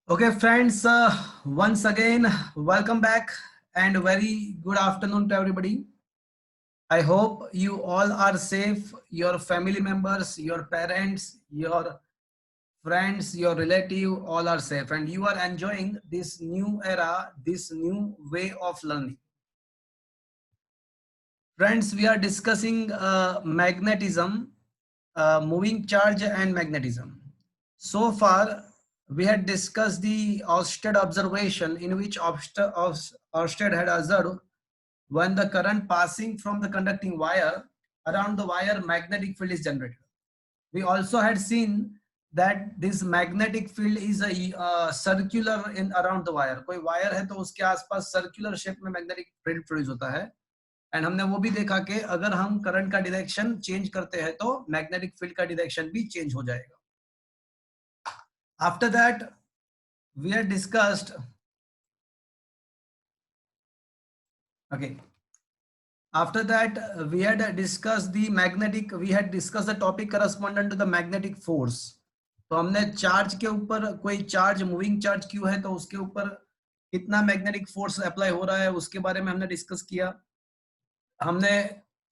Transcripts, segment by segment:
Okay, friends, once again, welcome back and very good afternoon to everybody. I hope you all are safe, your family members, your parents, your friends, your relative, all are safe, and you are enjoying this new era, this new way of learning. Friends, we are discussing magnetism, moving charge and magnetism. So far, we had discussed the Ørsted observation in which Ørsted had observed when the current passing from the conducting wire around the wire magnetic field is generated. We also had seen that this magnetic field is a circular in around the wire. कोई wire है तो उसके आसपास circular shape में magnetic field produce होता है. And हमने वो भी देखा कि अगर हम करंट का डायरेक्शन चेंज करते हैं तो मैग्नेटिक फील्ड का डायरेक्शन भी चेंज हो जाएगा. After that we had discussed after that we had discussed the magnetic, we had discussed the topic corresponding to the magnetic force. तो हमने चार्ज के ऊपर, कोई चार्ज मूविंग चार्ज क्यों है तो उसके ऊपर कितना मैग्नेटिक फोर्स अप्लाई हो रहा है उसके बारे में हमने डिस्कस किया. हमने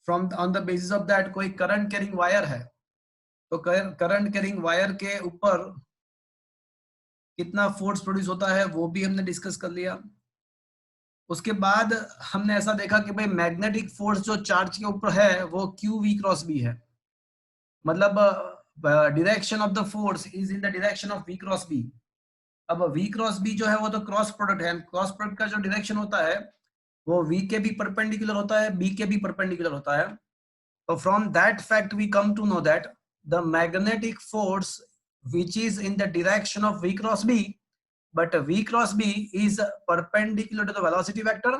from on the basis of that कोई करंट कैरिंग वायर है तो करंट कैरिंग वायर के ऊपर कितना फोर्स प्रोड्यूस होता है वो भी हमने डिस्कस कर लिया. उसके बाद हमने ऐसा देखा कि भाई मैग्नेटिक फोर्स जो चार्ज के ऊपर है वो क्यू वी क्रॉस बी है, मतलब direction of the force is in the direction of v cross B. अब वी क्रॉस बी जो है वो तो क्रॉस प्रोडक्ट है, क्रॉस प्रोडक्ट का जो डायरेक्शन होता है वो वी के भी परपेंडिकुलर होता है, बी के भी परपेंडिकुलर होता है. So from that fact we come to know that the magnetic force which is in the direction of V cross B, but V cross B is perpendicular to the velocity vector.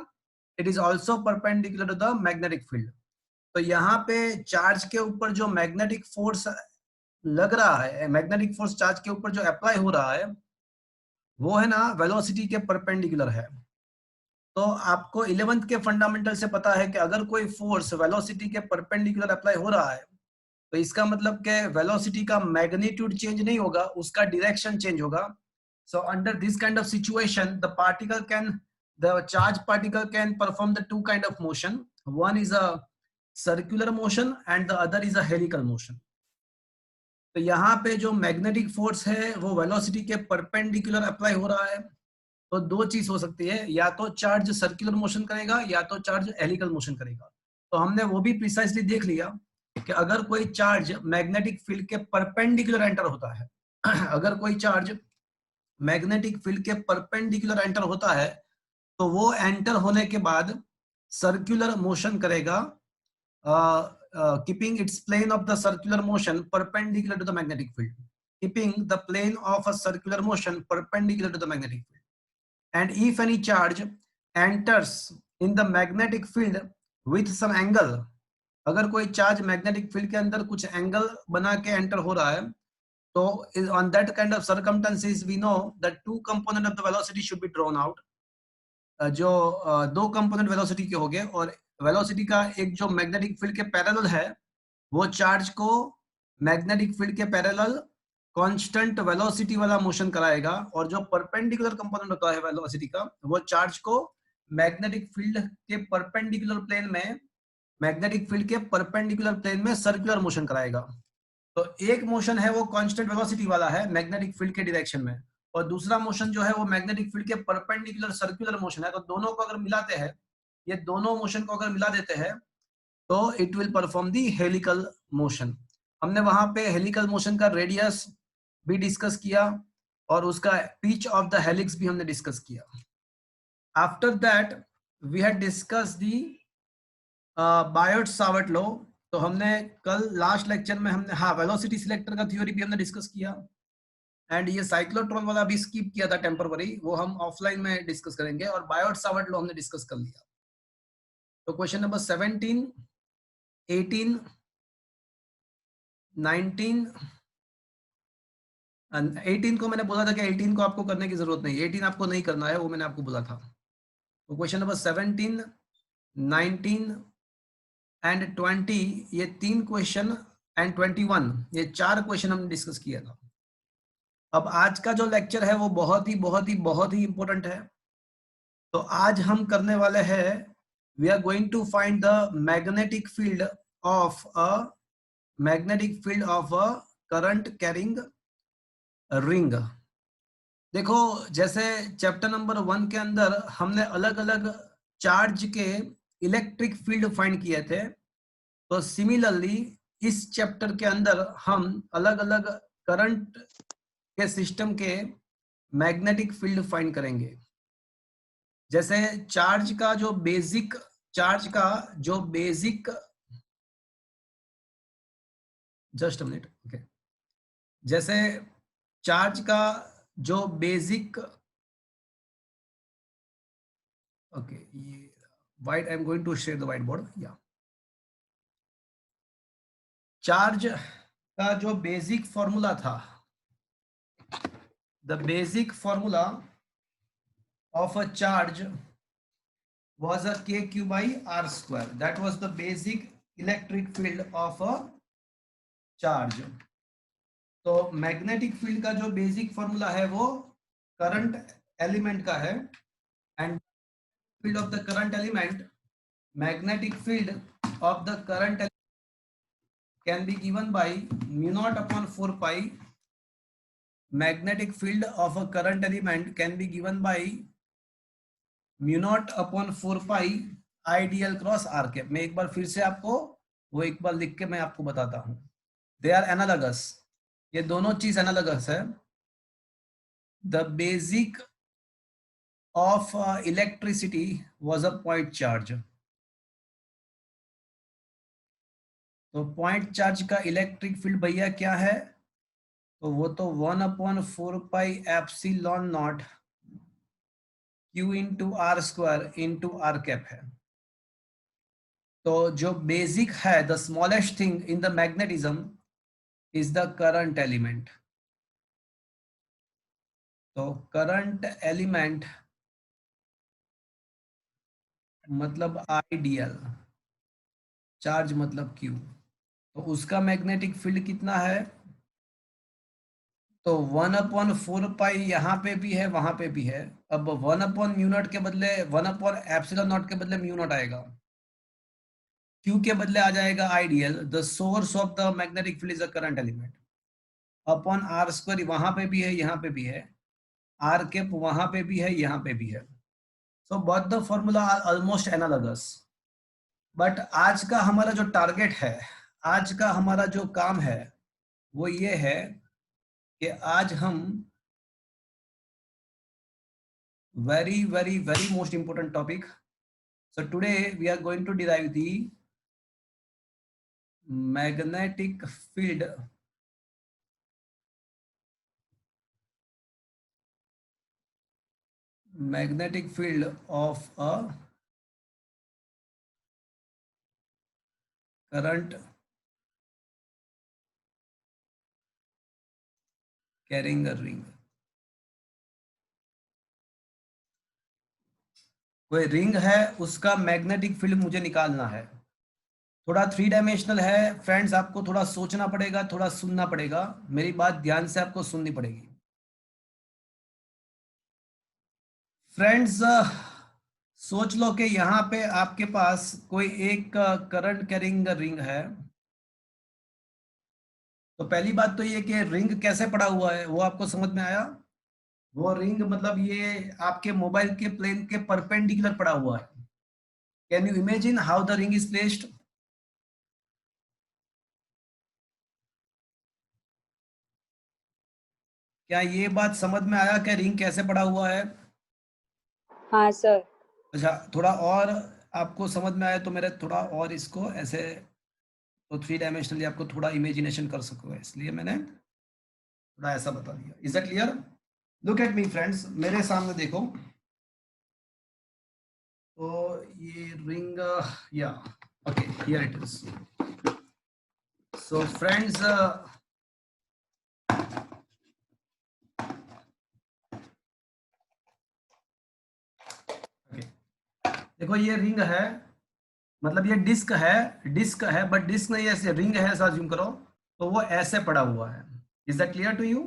It is also perpendicular to the magnetic field. तो यहाँ पे charge के ऊपर जो magnetic force लग रहा है, magnetic force charge के ऊपर जो अप्लाई हो रहा है वो है ना वेलोसिटी के परपेंडिकुलर है. तो आपको 11th के फंडामेंटल से पता है कि अगर कोई फोर्स वेलोसिटी के परपेंडिकुलर अप्लाई हो रहा है तो इसका मतलब कि वेलोसिटी का मैग्नीट्यूड चेंज नहीं होगा, उसका डायरेक्शन चेंज होगा. So under this kind of situation the charge particle can perform the two kind of motion. One is a circular motion and the other is a helical motion. तो यहाँ पे जो magnetic force है वो velocity के perpendicular apply हो रहा है. तो दो चीज हो सकती है, या तो चार्ज सर्कुलर मोशन करेगा या तो चार्ज हेलिकल मोशन करेगा. तो हमने वो भी प्रिसाइसली देख लिया कि अगर कोई चार्ज मैग्नेटिक फील्ड के परपेंडिकुलर एंटर होता है अगर कोई चार्ज मैग्नेटिक फील्ड के परपेंडिकुलर एंटर होता है तो वो एंटर होने के बाद सर्कुलर मोशन करेगा, keeping its plane of the circular motion perpendicular to the magnetic field, keeping the plane of a circular motion perpendicular to the magnetic field. And if any charge enters in the magnetic field with some angle, अगर कोई charge magnetic field के अंदर कुछ angle बना के enter हो रहा है तो on that kind of circumstances we know that two component of the velocity should be drawn out. जो दो कंपोनेंट वेलोसिटी के हो गए और वेलोसिटी का एक जो मैग्नेटिक फील्ड के पैरेलल है वो चार्ज को मैग्नेटिक फील्ड के पैरेलल कांस्टेंट वेलोसिटी वाला मोशन कराएगा, और जो परपेंडिकुलर कंपोनेंट होता है वेलोसिटी का वो चार्ज को मैग्नेटिक फील्ड के परपेंडिकुलर प्लेन में, मैग्नेटिक फील्ड के परपेंडिकुलर प्लेन में सर्कुलर मोशन कराएगा. तो एक मोशन है वो कांस्टेंट वेलोसिटी वाला है मैग्नेटिक फील्ड के डायरेक्शन में, और दूसरा मोशन जो है वो मैग्नेटिक फील्ड के परपेंडिकुलर सर्कुलर मोशन है. तो दोनों को अगर मिलाते हैं, ये दोनों मोशन को अगर मिला देते हैं तो it will perform the helical motion. हमने वहां पे हेलिकल मोशन का रेडियस भी डिस्कस किया और उसका पिच ऑफ द हेलिक्स भी हमने डिस्कस किया. After that we had discuss the Biot Savart law. तो हमने कल लास्ट लेक्चर में हमने वेलोसिटी सिलेक्टर का थ्योरी भी हमने डिस्कस किया, एंड ये साइक्लोट्रॉन वाला भी स्किप किया था टेम्पररी, वो हम ऑफलाइन में डिस्कस करेंगे. और बायोट-सावर्ट लॉ हमने डिस्कस कर लिया. तो क्वेश्चन नंबर 17, 18, 19 18 को मैंने बोला था कि 18 को आपको करने की जरूरत नहीं, 18 आपको नहीं करना है, वो मैंने आपको बोला था. तो क्वेश्चन नंबर 17, 19 एंड 20, ये तीन क्वेश्चन एंड 21, ये चार क्वेश्चन हमने डिस्कस किया था. अब आज का जो लेक्चर है वो बहुत ही इंपॉर्टेंट है। तो आज हम करने वाले हैं, we are going to find the magnetic field of a current carrying ring. देखो, जैसे चैप्टर नंबर 1 के अंदर हमने अलग अलग चार्ज के इलेक्ट्रिक फील्ड फाइंड किए थे, तो सिमिलरली इस चैप्टर के अंदर हम अलग अलग करंट के सिस्टम के मैग्नेटिक फील्ड फाइंड करेंगे। जैसे चार्ज का जो basic just a minute, okay. जैसे चार्ज का जो बेसिक, ओके, ये white, I am going to share the white board. या चार्ज का जो बेसिक फॉर्मूला था, the basic formula of a charge was a kq by r square. That was the basic electric field of a charge. तो magnetic field का जो basic formula है वो current element का है, and field of the current element, magnetic field of the current can be given by mu naught upon 4 pi. Magnetic field of a current element can be given by mu naught upon 4 pi IDL cross R cap. मैं एक बार फिर से आपको वो एक बार लिख के मैं आपको बताता हूं। दे आर एनालगस, ये दोनों चीज एनालगस है। The basic of electricity was a point charge. तो पॉइंट चार्ज का इलेक्ट्रिक फील्ड भैया क्या है, तो वो तो 1/4 pi epsilon naught Q into R square into R cap है। तो जो बेसिक है, the smallest thing in the magnetism is the current element. तो करंट एलिमेंट मतलब आइडियल, चार्ज मतलब Q। तो उसका मैग्नेटिक फील्ड कितना है, तो 1/4 पाई यहाँ पे भी है वहां पे भी है। अब 1/म्यू नॉट के बदले 1/एप्सिलॉन नॉट के बदले म्यू नॉट आएगा, Q के बदले आ जाएगा ideal. The source of the magnetic field is a current element upon R square, वहां पे भी है यहाँ पे भी है, आर कैप वहां पे भी है यहाँ पे भी है। So both the formula are almost analogous. But आज का हमारा जो टारगेट है, आज का हमारा जो काम है वो ये है कि आज हम very most important topic. So today we are going to derive the magnetic field of a current carrying a ring. कोई रिंग है, उसका मैग्नेटिक फील्ड मुझे निकालना है। थोड़ा 3 डायमेंशनल है फ्रेंड्स, आपको थोड़ा सोचना पड़ेगा, थोड़ा सुनना पड़ेगा, मेरी बात ध्यान से आपको सुननी पड़ेगी फ्रेंड्स। सोच लो कि यहाँ पे आपके पास कोई एक करंट कैरिंग रिंग है। तो पहली बात तो ये कि रिंग कैसे पड़ा हुआ है वो आपको समझ में आया। वो रिंग मतलब ये आपके मोबाइल के प्लेन के परपेंडिकुलर पड़ा हुआ है। Can you imagine how the ring is placed. क्या ये बात समझ में आया कि रिंग कैसे पड़ा हुआ है। हाँ सर। अच्छा, थोड़ा और आपको समझ में आया तो मेरे थोड़ा और इसको ऐसे, तो 3 डायमेंशनली आपको थोड़ा इमेजिनेशन कर सको, इसलिए मैंने थोड़ा ऐसा बता दिया। Is it clear. Look at me friends, मेरे सामने देखो। तो ये रिंग, या okay, here it is. So friends, देखो ये रिंग है, मतलब ये डिस्क है बट डिस्क नहीं, ऐसे रिंग है ऐसा ज्यूम करो। तो वो ऐसे पड़ा हुआ है। Is that clear to you.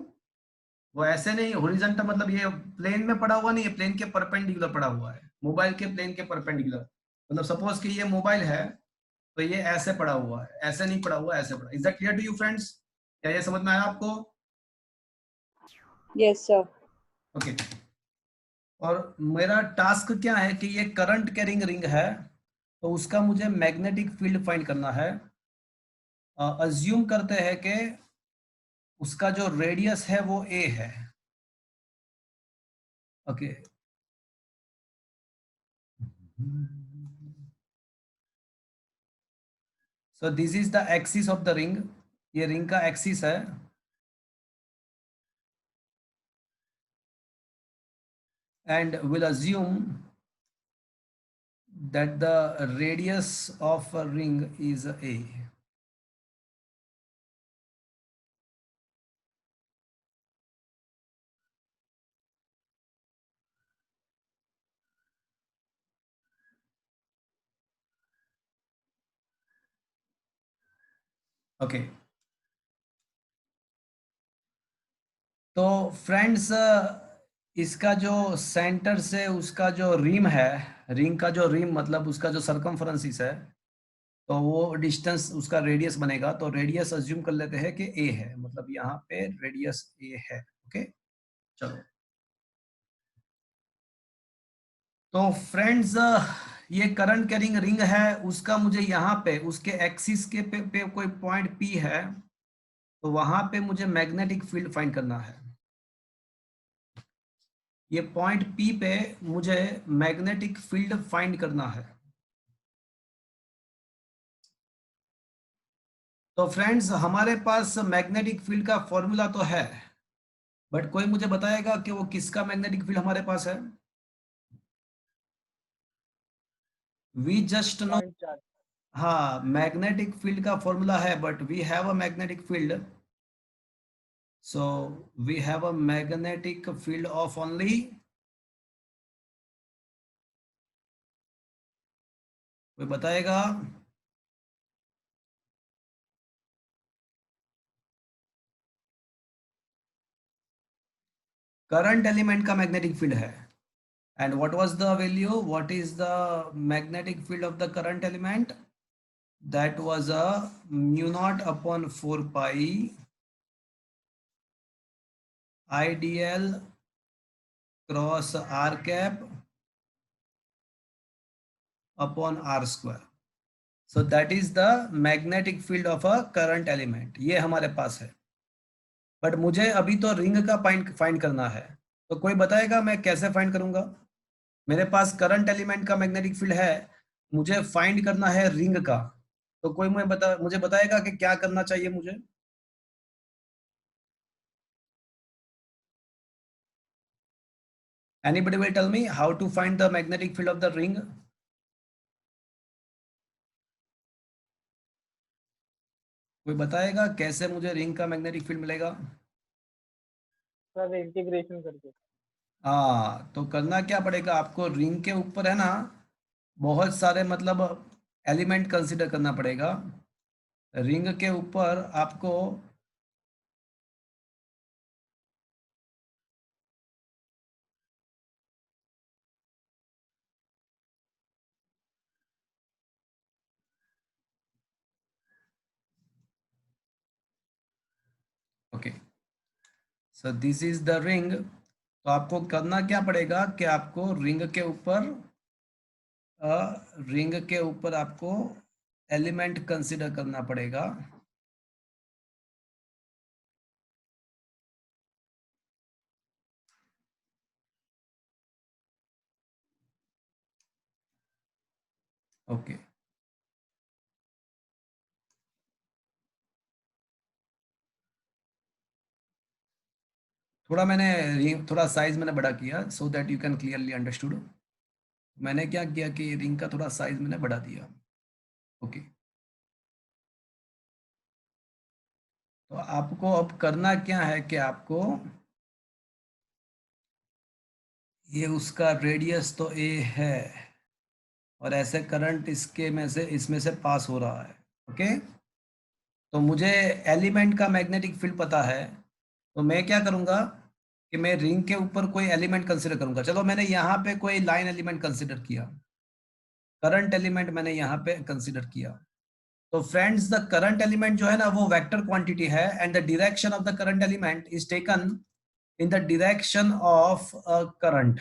वो ऐसे नहीं, हॉरिजॉन्टल मतलब ये प्लेन में पड़ा हुआ नहीं है, प्लेन के परपेंडिकुलर पड़ा हुआ है, मोबाइल के प्लेन के परपेंडिकुलर। मतलब सपोज कि ये मोबाइल है, तो ये ऐसे पड़ा हुआ है, ऐसे नहीं पड़ा हुआ, ऐसे पड़ा। Is that clear to you friends? क्या ये समझ में आया आपको? Yes, sir. ओके। और मेरा टास्क क्या है कि ये करंट कैरिंग रिंग है, तो उसका मुझे मैग्नेटिक फील्ड फाइंड करना है। अज्यूम करते हैं कि उसका जो रेडियस है वो ए है। Okay. So this is the axis of the ring. ये रिंग का एक्सिस है। And will assume that the radius of a ring is a. Okay. तो फ्रेंड्स, इसका जो सेंटर से उसका जो रिम है, रिंग का जो रिम मतलब उसका जो सरकमफ्रेंसिस है, तो वो डिस्टेंस उसका रेडियस बनेगा। तो रेडियस अज्यूम कर लेते हैं कि ए है, मतलब यहाँ पे रेडियस ए है। ओके, चलो। तो फ्रेंड्स, ये करंट कैरिंग रिंग है, उसका मुझे यहाँ पे उसके एक्सिस के पे कोई पॉइंट पी है, तो वहां पे मुझे मैग्नेटिक फील्ड फाइंड करना है। ये पॉइंट पी पे मुझे मैग्नेटिक फील्ड फाइंड करना है। तो फ्रेंड्स, हमारे पास मैग्नेटिक फील्ड का फॉर्मूला तो है, बट कोई मुझे बताएगा कि वो किसका मैग्नेटिक फील्ड हमारे पास है? We just know. Point charge. हाँ, मैग्नेटिक फील्ड का फॉर्मूला है, but we have a magnetic field. So we have a magnetic field of only, कोई बताएगा? करंट एलिमेंट का मैग्नेटिक फील्ड है। And what was the value? What is the magnetic field of the current element? That was a mu naught upon 4 pi IDL cross r cap upon r square. So that is the magnetic field of a current element. ये हमारे पास है, but मुझे अभी तो ring का find करना है। तो कोई बताएगा मैं कैसे फाइंड करूंगा? मेरे पास करंट एलिमेंट का मैग्नेटिक फील्ड है, मुझे फाइंड करना है रिंग का। तो कोई मुझे बताएगा कि क्या करना चाहिए मुझे? Anybody will tell me how to find the magnetic field of the ring? कोई बताएगा कैसे मुझे रिंग का मैग्नेटिक फील्ड मिलेगा? सर इंटीग्रेशन करके। हाँ, तो करना क्या पड़ेगा आपको? रिंग के ऊपर है ना, बहुत सारे मतलब एलिमेंट कंसीडर करना पड़ेगा। रिंग के ऊपर आपको okay, so this is the ring. तो आपको करना क्या पड़ेगा कि आपको रिंग के ऊपर आपको एलिमेंट कंसीडर करना पड़ेगा। ओके, थोड़ा साइज मैंने बड़ा किया so that you can clearly understood. मैंने क्या किया कि रिंग का थोड़ा साइज मैंने बढ़ा दिया। ओके, तो आपको अब करना क्या है कि आपको ये उसका रेडियस तो ए है, और ऐसे करंट इसमें से पास हो रहा है। ओके, तो मुझे एलिमेंट का मैग्नेटिक फील्ड पता है, तो मैं क्या करूंगा कि मैं रिंग के ऊपर कोई एलिमेंट कंसिडर करूंगा। चलो मैंने यहाँ पे कोई लाइन एलिमेंट कंसिडर किया, करंट एलिमेंट मैंने यहाँ पे कंसिडर किया। तो फ्रेंड्स द करंट एलिमेंट जो है ना वो वेक्टर क्वांटिटी है, and the direction of the current element is taken in the direction of a current.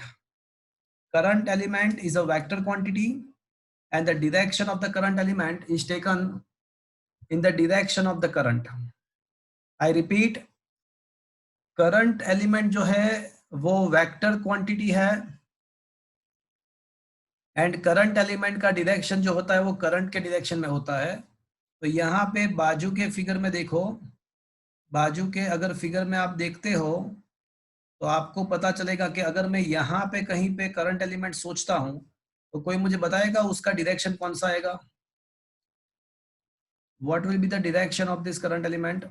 Current element is a vector quantity and the direction of the current element is taken in the direction of the current. I repeat, current element जो है वो vector quantity है, and current element का direction जो होता है वो current के direction में होता है। तो यहाँ पे बाजू के फिगर में देखो, बाजू के अगर फिगर में आप देखते हो तो आपको पता चलेगा कि अगर मैं यहाँ पे कहीं पे करंट एलिमेंट सोचता हूं तो कोई मुझे बताएगा उसका डायरेक्शन कौन सा आएगा? What will be the direction of this current element?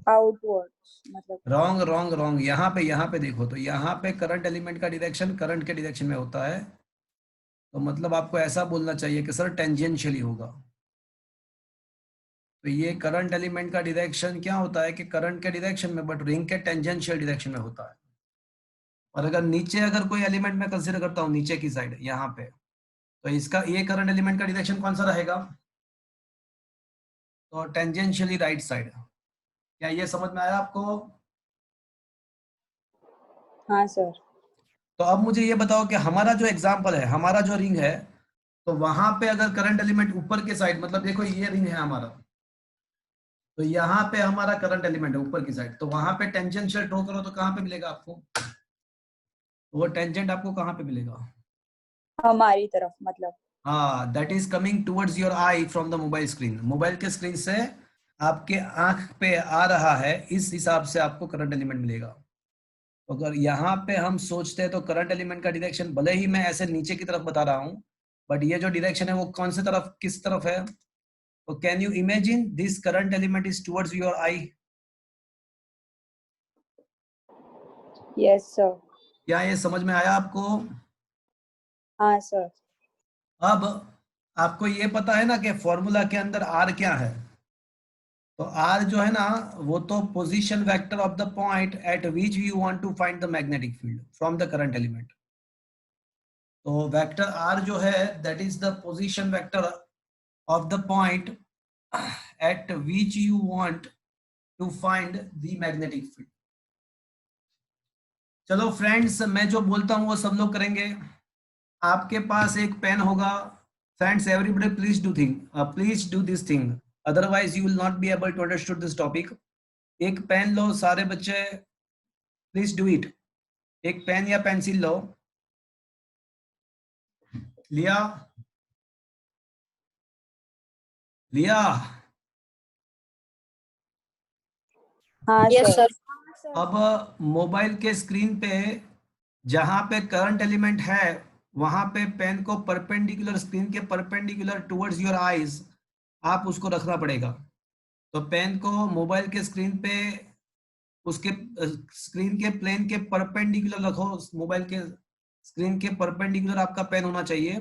Outwards मतलब रॉन्ग रॉन्ग रॉन्ग, यहाँ पे देखो, तो यहाँ पे करंट एलिमेंट का डायरेक्शन करंट के डायरेक्शन में होता है। तो मतलब आपको ऐसा बोलना चाहिए कि सर टेंजेंशियली होगा। तो ये करंट एलिमेंट का डायरेक्शन क्या होता है कि करंट के डायरेक्शन में, बट रिंग के टेंजेंशियल डायरेक्शन में होता है। और अगर नीचे अगर कोई एलिमेंट मैं कंसिडर करता हूँ नीचे की साइड यहाँ पे, तो इसका ये करंट एलिमेंट का डायरेक्शन कौन सा रहेगा? तो टेंजेंशियली राइट साइड। क्या ये समझ में आया आपको? हाँ सर। तो अब मुझे ये बताओ कि हमारा जो एग्जांपल है, हमारा जो रिंग है, तो वहां पे अगर करंट एलिमेंट ऊपर के साइड, मतलब देखो ये रिंग है हमारा, तो यहाँ पे हमारा करंट एलिमेंट है ऊपर की साइड, तो वहां पे टेंजेंशियल ड्रॉ करो तो कहाँ पे मिलेगा आपको? वो टेंजेंट आपको कहाँ पे मिलेगा? हमारी तरफ मतलब हाँ, that is coming towards your I from the mobile screen. Mobile के स्क्रीन से आपके आंख पे आ रहा है, इस हिसाब से आपको करंट एलिमेंट मिलेगा। अगर यहाँ पे हम सोचते हैं तो करंट एलिमेंट का डायरेक्शन, भले ही मैं ऐसे नीचे की तरफ बता रहा हूँ, बट ये जो डायरेक्शन है वो कौन से तरफ, किस तरफ है? तो can you imagine this current element is towards your I? Yes sir. क्या ये समझ में आया आपको? हाँ सर। अब आपको ये पता है ना कि फॉर्मूला के अंदर आर क्या है? तो आर जो है ना वो तो position vector of the point at which you want to find the magnetic field from the current element. तो वेक्टर आर जो है that is the position vector of the point at which you want to find the magnetic field. चलो friends, मैं जो बोलता हूँ वो सब लोग करेंगे। आपके पास एक पेन होगा। Friends, everybody please do this thing, otherwise you will not be able to understood this topic. एक पेन लो सारे बच्चे, प्लीज डू इट। एक पेन या पेंसिल लो। लिया? लिया? हाँ यस सर। सर। अब मोबाइल के स्क्रीन पे जहां पे करंट एलिमेंट है वहां पे पेन को परपेंडिकुलर, स्क्रीन के परपेंडिकुलर टुवर्ड्स योर आईज आप उसको रखना पड़ेगा। तो पेन को मोबाइल के स्क्रीन पे उसके स्क्रीन के प्लेन के परपेंडिकुलर रखो। मोबाइल के स्क्रीन के परपेंडिकुलर आपका पेन होना चाहिए,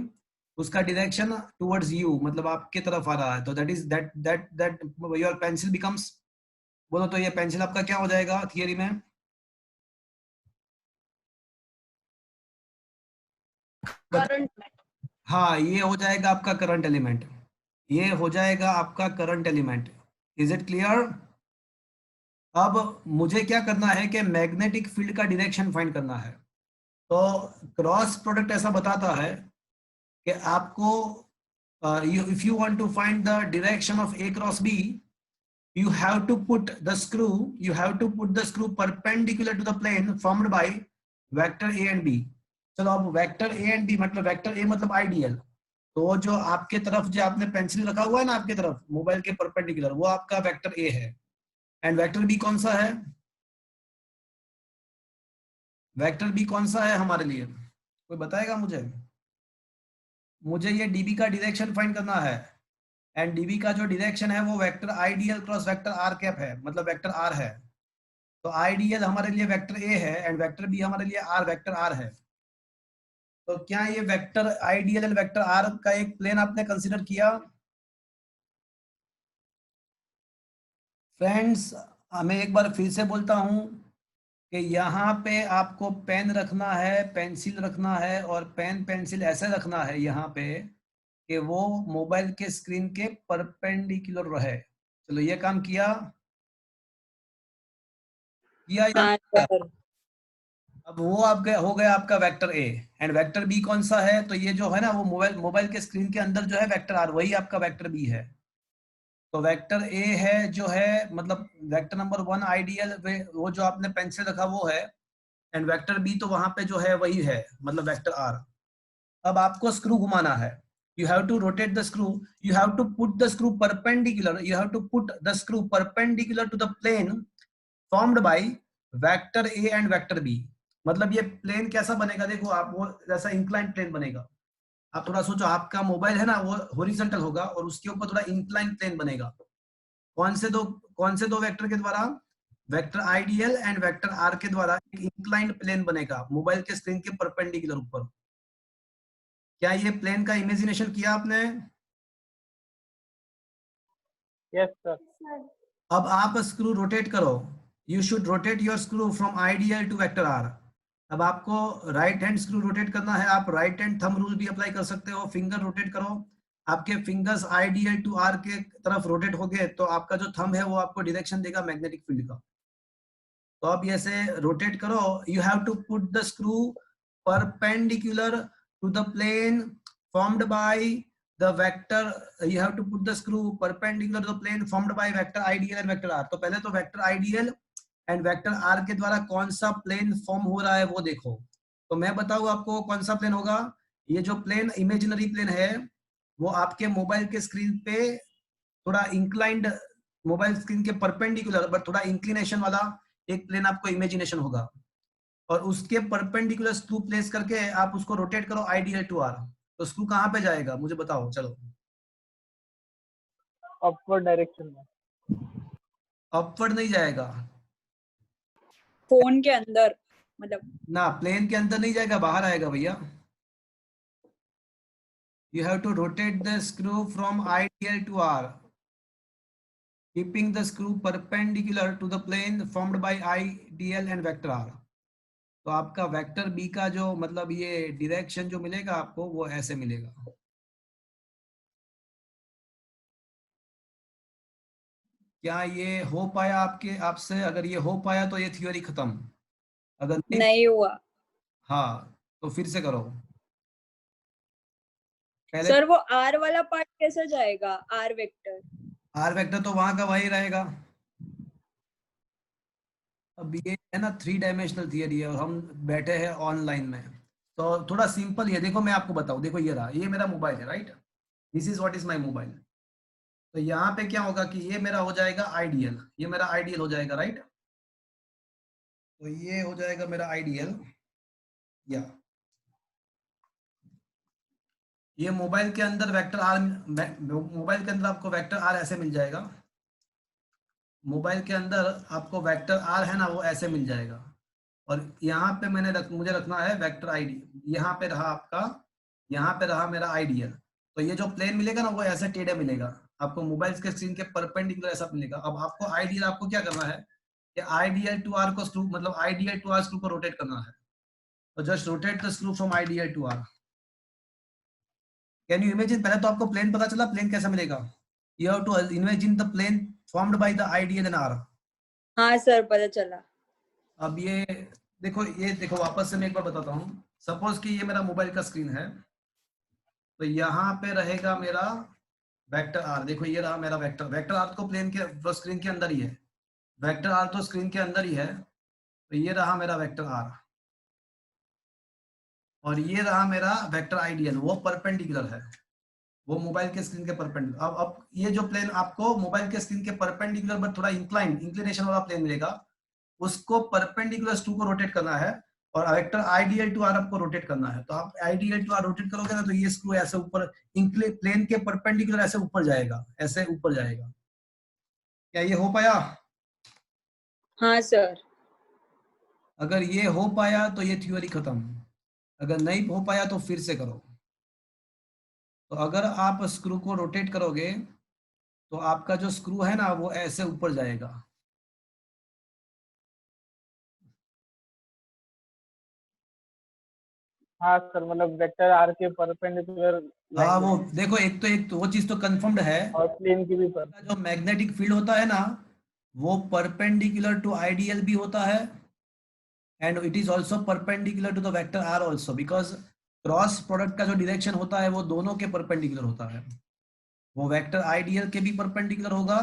उसका डायरेक्शन टुवर्ड्स यू, मतलब आपके तरफ आ रहा है। तो that is that that that your pencil becomes, बोलो तो ये पेंसिल आपका क्या हो जाएगा थियरी में? करंट में। हाँ, ये हो जाएगा आपका करंट एलिमेंट, ये हो जाएगा आपका current element. Is it clear? अब मुझे क्या करना है कि मैग्नेटिक फील्ड का डायरेक्शन फाइंड करना है। तो क्रॉस प्रोडक्ट ऐसा बताता है कि आपको if you want to find the direction of A cross B, you have to put the screw perpendicular to the plane formed by vector a and b। चलो अब वेक्टर ए एंड बी, मतलब vector A मतलब ideal, तो जो आपके तरफ जो आपने पेंसिल रखा हुआ है ना आपके तरफ मोबाइल के परपेंडिकुलर, वो आपका वेक्टर ए है। एंड वेक्टर बी कौन सा है? वेक्टर बी कौन सा है हमारे लिए, कोई बताएगा मुझे? मुझे ये डीबी का डायरेक्शन फाइंड करना है, एंड डीबी का जो डायरेक्शन है वो vector ideal cross vector R cap है, मतलब वेक्टर आर है। तो आइडियल हमारे लिए वेक्टर ए है एंड वेक्टर बी हमारे लिए आर वेक्टर आर है। तो क्या ये vector ideal and vector R का एक प्लेन आपने कंसीडर किया? फ्रेंड्स, मैं एक बार फिर से बोलता हूँ कि यहाँ पे आपको पेन रखना है, पेंसिल रखना है, और पेन पेंसिल ऐसे रखना है यहाँ पे कि वो मोबाइल के स्क्रीन के परपेंडिकुलर रहे। चलो ये काम किया या हाँ किया? सर। अब वो आपके हो गया आपका vector A, and vector B कौन सा है? तो ये जो है ना वो मोबाइल के स्क्रीन के अंदर जो है वेक्टर आर, वही आपका वेक्टर बी है। तो वेक्टर ए है जो है मतलब वेक्टर नंबर 1 आइडियल, वो जो आपने पेंसिल रखा वो है, एंड वेक्टर बी तो वहां पे जो है वही है मतलब वेक्टर आर। अब आपको स्क्रू घुमाना है, you have to rotate the screw, you have to put the screw perpendicular, you have to put the screw perpendicular to the plane formed by vector A and vector B। मतलब ये plane कैसा बनेगा, देखो आप वो जैसा incline plane बनेगा। आप थोड़ा सोचो, आपका मोबाइल है ना वो हॉरिजॉन्टल होगा और उसके ऊपर थोड़ा इंक्लाइन प्लेन बनेगा। कौन से दो वेक्टर के द्वारा? Vector ideal and vector R के द्वारा एक इंक्लाइंड प्लेन बनेगा मोबाइल के स्क्रीन के परपेंडिकुलर ऊपर। क्या ये प्लेन का इमेजिनेशन किया आपने? Yes sir. अब आप स्क्रू रोटेट करो, you should rotate your screw from ideal to vector R. अब आपको राइट हैंड स्क्रू रोटेट करना है, आप राइट हैंड थंब रूल भी अप्लाई कर सकते हो, फिंगर रोटेट करो। आपके फिंगर्स आइडियल टू आर के तरफ रोटेट हो गए तो आपका जो थंब है वो आपको डायरेक्शन देगा मैग्नेटिक फील्ड का। तो आप ऐसे रोटेट करो, you have to put the screw perpendicular to the plane formed by the vector, you have to put the screw perpendicular to the plane formed by vector ideal and vector r। तो पहले तो vector ideal and vector R के द्वारा कौन सा plane form हो रहा है वो देखो। तो मैं बताऊं आपको कौन सा प्लेन होगा। ये जो प्लेन इमेजिनरी प्लेन है वो आपके मोबाइल के स्क्रीन पे थोड़ा इंक्लाइंड, मोबाइल स्क्रीन के परपेंडिकुलर बट थोड़ा इंक्लिनेशन वाला एक प्लेन आपको इमेजिनेशन होगा, और उसके परपेंडिकुलर स्क्रू प्लेस करके आप उसको रोटेट करो आइडियल टू आर। तो स्क्रू कहाँ पे जाएगा मुझे बताओ चलो। अपवर्ड डायरेक्शन में। अपवर्ड नहीं जाएगा फोन के अंदर मतलब। ना, प्लेन के अंदर नहीं जाएगा, बाहर आएगा भैया। You have to rotate the screw from ideal to R, keeping the screw perpendicular to the plane formed by ideal and vector R. तो आपका वेक्टर बी का जो मतलब ये डायरेक्शन जो मिलेगा आपको वो ऐसे मिलेगा। क्या ये हो पाया आपसे? अगर ये हो पाया तो ये थ्योरी खत्म, अगर नहीं, नहीं हुआ हाँ तो फिर से करो पहले। सर। वो आर वाला पार्ट कैसे जाएगा, आर वेक्टर? आर वेक्टर तो वहां का वही रहेगा। अब ये है ना 3 डायमेंशनल थियरी है और हम बैठे हैं ऑनलाइन में, तो थोड़ा सिंपल ये देखो मैं आपको बताऊं। देखो ये रहा, ये मेरा मोबाइल है right, this is what is my mobile. तो यहाँ पे क्या होगा कि ये मेरा हो जाएगा आइडियल, ये मेरा आइडियल हो जाएगा राइट। तो ये हो जाएगा मेरा आइडियल, या ये मोबाइल के अंदर वेक्टर आर, मोबाइल के अंदर आपको वेक्टर आर ऐसे मिल जाएगा। मोबाइल के अंदर आपको वेक्टर आर है ना वो ऐसे मिल जाएगा, और यहाँ पे मुझे रखना है वेक्टर आईडी। यहाँ पे रहा आपका, यहाँ पे रहा मेरा आइडियल। तो ये जो प्लेन मिलेगा ना वो ऐसे टेढ़े मिलेगा आपको, मोबाइल के स्क्रीन के परपेंडिकुलर ऐसा मिलेगा। अब आपको आइडियल आपको क्या करना है कि आइडियल टू आर को स्क्रू मतलब आइडियल टू आर स्क्रू को रोटेट करना है। तो just rotate the screw from ideal to R. Can you imagine? पहले तो आपको प्लेन पता चला, प्लेन कैसा मिलेगा। You have to imagine the plane formed by the ideal and R. हाँ सर, पता चला। अब ये देखो वापस से मैं एक बार बताता हूँ। सपोज कि ये मेरा मोबाइल का स्क्रीन है, तो यहाँ पे रहेगा मेरा वेक्टर आर। देखो ये रहा मेरा वेक्टर आर तो प्लेन के स्क्रीन के अंदर ही है, वेक्टर आर तो स्क्रीन के अंदर ही है। तो ये रहा मेरा वेक्टर आर, और ये रहा मेरा वेक्टर आइडियल, वो परपेंडिकुलर है, वो मोबाइल के स्क्रीन के परपेंडिकुलर। अब ये जो प्लेन आपको मोबाइल के स्क्रीन के परपेंडिकुलर बट थोड़ा इंक्लिनेशन वाला प्लेन मिलेगा, उसको परपेंडिकुलर स्क्रू को रोटेट करना है, और वेक्टर आइडियल टू आर आपको रोटेट करना है। तो आप आइडियल टू आर रोटेट करोगे ना तो ये स्क्रू ऐसे ऊपर प्लेन के परपेंडिकुलर ऐसे ऊपर जाएगा, ऐसे ऊपर जाएगा। क्या ये हो पाया? हाँ सर। अगर ये हो पाया तो ये थ्योरी खत्म, अगर नहीं हो पाया तो फिर से करो। तो अगर आप स्क्रू को रोटेट करोगे तो आपका जो स्क्रू है ना वो ऐसे ऊपर जाएगा, हाँ सर, मतलब वेक्टर आर के परपेंडिकुलर हाँ लाइन वो देखो, एक तो वो चीज तो कंफर्म्ड है, और प्लेन की भी पर। जो मैग्नेटिक फील्ड होता है ना वो परपेंडिकुलर टू आइडियल भी होता है, and it is also perpendicular to the vector R also, because cross product का जो डायरेक्शन होता है वो दोनों के परपेंडिकुलर होता है। वो वेक्टर आइडियल के भी परपेंडिकुलर होगा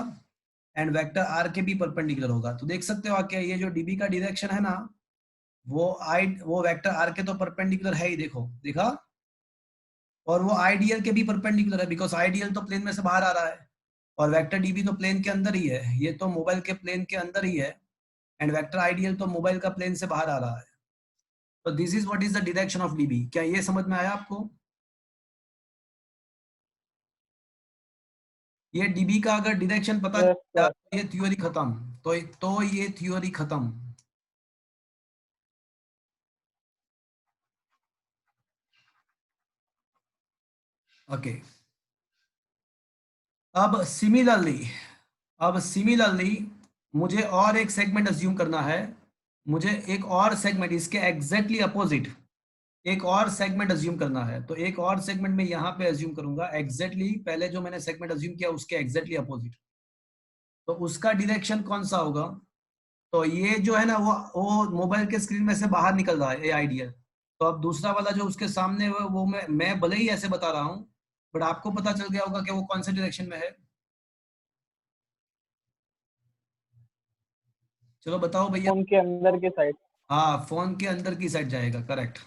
एंड वेक्टर आर के भी परपेंडिकुलर होगा। तो देख सकते हो क्या, ये जो डीबी का डायरेक्शन है ना वो वेक्टर आर के तो परपेंडिकुलर है ही, देखो देखा, और वो आइडियल के भी परपेंडिकुलर है, बिकॉज आइडियल तो प्लेन में से बाहर आ रहा है और वेक्टर डीबी तो प्लेन के अंदर ही है, ये तो मोबाइल के प्लेन के अंदर ही है, एंड वेक्टर आइडियल तो मोबाइल का प्लेन से बाहर आ रहा है। तो this is what is the direction of dB. क्या ये समझ में आया आपको? ये डीबी का अगर डायरेक्शन पता यस चल गया सर। तो ये थ्योरी खत्म। तो ये थ्योरी खत्म। ओके, अब सिमिलरली मुझे और एक सेगमेंट अज्यूम करना है, मुझे एक और सेगमेंट इसके एग्जैक्टली अपोजिट एक और सेगमेंट अज्यूम करना है। तो एक और सेगमेंट में यहाँ पे अज्यूम करूंगा एग्जैक्टली पहले जो मैंने सेगमेंट अज्यूम किया उसके एग्जैक्टली अपोजिट। तो उसका डायरेक्शन कौन सा होगा? तो ये जो है ना वो मोबाइल के स्क्रीन में से बाहर निकल रहा है, ये आइडिया। तो अब दूसरा वाला जो उसके सामने है वो मैं भले ही ऐसे बता रहा हूँ, बट आपको पता चल गया होगा कि वो कौन से डायरेक्शन में है। चलो बताओ भैया। फोन के अंदर के साइड। हाँ, फोन के अंदर की साइड जाएगा, करेक्ट।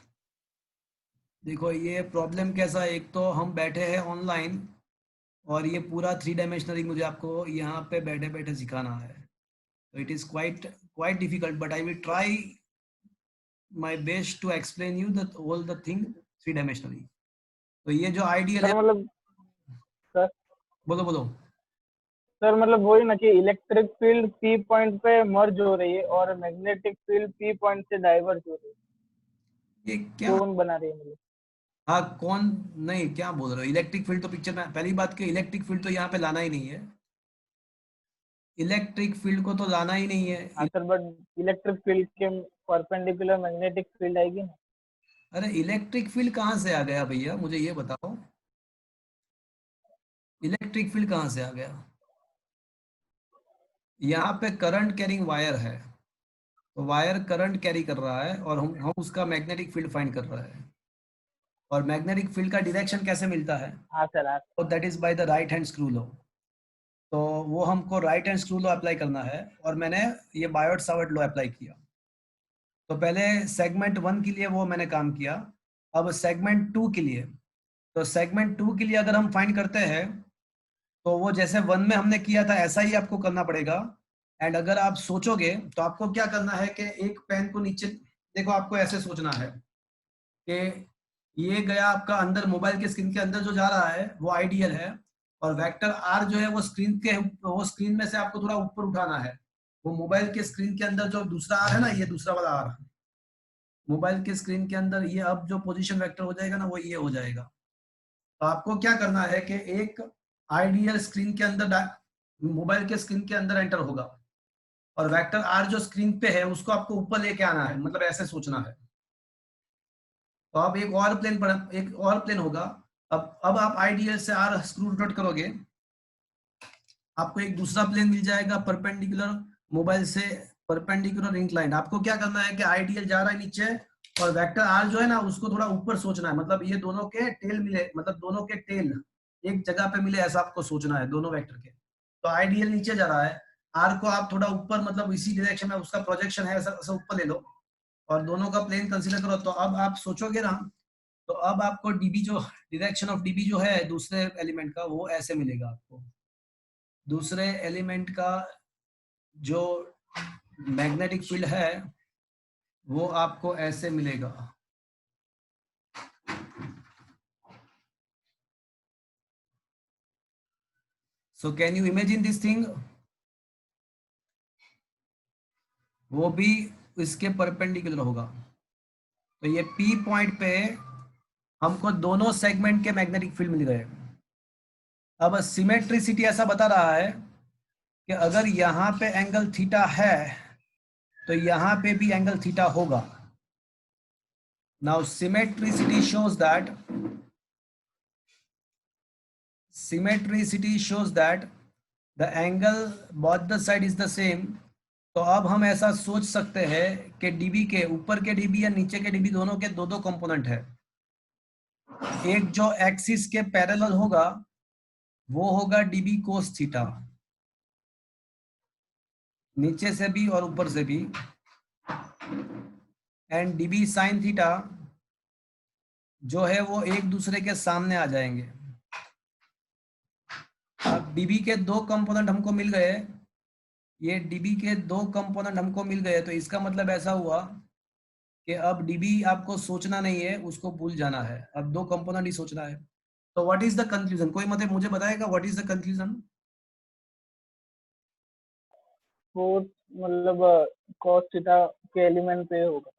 देखो ये प्रॉब्लम कैसा है, एक तो हम बैठे हैं ऑनलाइन और ये पूरा 3 डायमेंशनली मुझे आपको यहाँ पे बैठे बैठे सिखाना है। तो it is quite quite difficult, but I will try my best to explain you the whole the thing 3 dimensionally. तो ये जो आइडियल है, सर मतलब सर बोलो बोलो। सर मतलब वही ना कि इलेक्ट्रिक फील्ड पी पॉइंट पे मर्ज हो रही है और मैग्नेटिक फील्ड पी पॉइंट से डाइवर्ज हो रही है, ये क्या? कोन बना रही है मतलब। हाँ कौन? नहीं, क्या बोल रहे हो? इलेक्ट्रिक फील्ड तो पिक्चर में, पहली बात कि इलेक्ट्रिक फील्ड तो यहाँ पे लाना ही नहीं है, इलेक्ट्रिक फील्ड को तो लाना ही नहीं हाँ है। सर, बट इलेक्ट्रिक फील्ड के परपेंडिकुलर मैग्नेटिक फील्ड आएगी ना। अरे इलेक्ट्रिक फील्ड कहाँ से आ गया भैया, मुझे ये बताओ, इलेक्ट्रिक फील्ड कहाँ से आ गया? यहाँ पे करंट कैरिंग वायर है, तो वायर करंट कैरी कर रहा है और हम उसका मैग्नेटिक फील्ड फाइंड कर रहा है। और मैग्नेटिक फील्ड का डायरेक्शन कैसे मिलता है? हाँ सर, हाँ। तो that is by the right hand screw law. तो वो हमको right hand screw law apply करना है और मैंने ये बायोट सावर्ट लॉ अप्लाई किया। तो पहले सेगमेंट 1 के लिए वो मैंने काम किया, अब सेगमेंट 2 के लिए। तो सेगमेंट 2 के लिए अगर हम फाइंड करते हैं तो वो जैसे 1 में हमने किया था ऐसा ही आपको करना पड़ेगा। एंड अगर आप सोचोगे तो आपको क्या करना है कि एक पेन को नीचे, देखो आपको ऐसे सोचना है कि ये गया आपका अंदर, मोबाइल के स्क्रीन के अंदर जो जा रहा है वो आइडियल है, और वेक्टर आर जो है वो स्क्रीन में से आपको थोड़ा ऊपर उठाना है। वो मोबाइल के स्क्रीन के अंदर जो दूसरा आर है ना, ये दूसरा वाला आर मोबाइल के स्क्रीन के अंदर, ये अब जो पोजीशन वेक्टर हो जाएगा ना वो ये हो जाएगा। तो आपको क्या करना है कि एक आइडियल स्क्रीन के अंदर, मोबाइल के स्क्रीन के अंदर एंटर होगा, और वेक्टर आर जो स्क्रीन पे है उसको आपको ऊपर लेके आना है, मतलब ऐसे सोचना है। तो अब एक और प्लेन होगा। अब आप आइडियल से आर स्क्रू रोटेट करोगे, आपको एक दूसरा प्लेन मिल जाएगा परपेंडिकुलर, मोबाइल से परपेंडिकुलर इंक्लाइंड। आपको क्या करना है कि आइडियल जा रहा है नीचे और वेक्टर आर जो है ना उसको थोड़ा ऊपर सोचना है, मतलब ये दोनों के टेल मिले, मतलब दोनों के टेल एक जगह पे मिले, ऐसा आपको सोचना है दोनों वेक्टर के। तो आइडियल नीचे जा रहा है, आर को आप थोड़ा ऊपर, मतलब इसी डायरेक्शन में उसका प्रोजेक्शन है, ऐसा ऊपर ले लो और दोनों का प्लेन कंसीडर करो। तो अब आप सोचोगे ना, तो अब आपको डीबी जो डायरेक्शन ऑफ डीबी जो है दूसरे एलिमेंट का वो ऐसे मिलेगा आपको। दूसरे एलिमेंट का जो मैग्नेटिक फील्ड है वो आपको ऐसे मिलेगा। So can you imagine this thing? वो भी इसके परपेंडिकुलर होगा। तो ये पी पॉइंट पे हमको दोनों सेगमेंट के मैग्नेटिक फील्ड मिल गए। अब सिमेट्रिसिटी ऐसा बता रहा है कि अगर यहाँ पे एंगल थीटा है तो यहाँ पे भी एंगल थीटा होगा। Now symmetricity shows that the angle both the side is the same. तो अब हम ऐसा सोच सकते हैं कि डीबी के ऊपर के डीबी या नीचे के डीबी दोनों के दो दो कंपोनेंट है। एक जो एक्सिस के पैरेलल होगा वो होगा डीबी कोस थीटा, नीचे से भी और ऊपर से भी, एंड डीबी साइन थीटा जो है वो एक दूसरे के सामने आ जाएंगे। अब डीबी के दो कंपोनेंट हमको मिल गए, ये डीबी के दो कंपोनेंट हमको मिल गए, तो इसका मतलब ऐसा हुआ कि अब डीबी आपको सोचना नहीं है, उसको भूल जाना है, अब दो कंपोनेंट ही सोचना है। तो व्हाट इज द कंक्लूजन? कोई मतलब मुझे बताएगा what is the conclusion? Force मतलब cos थीटा के एलिमेंट पे होगा।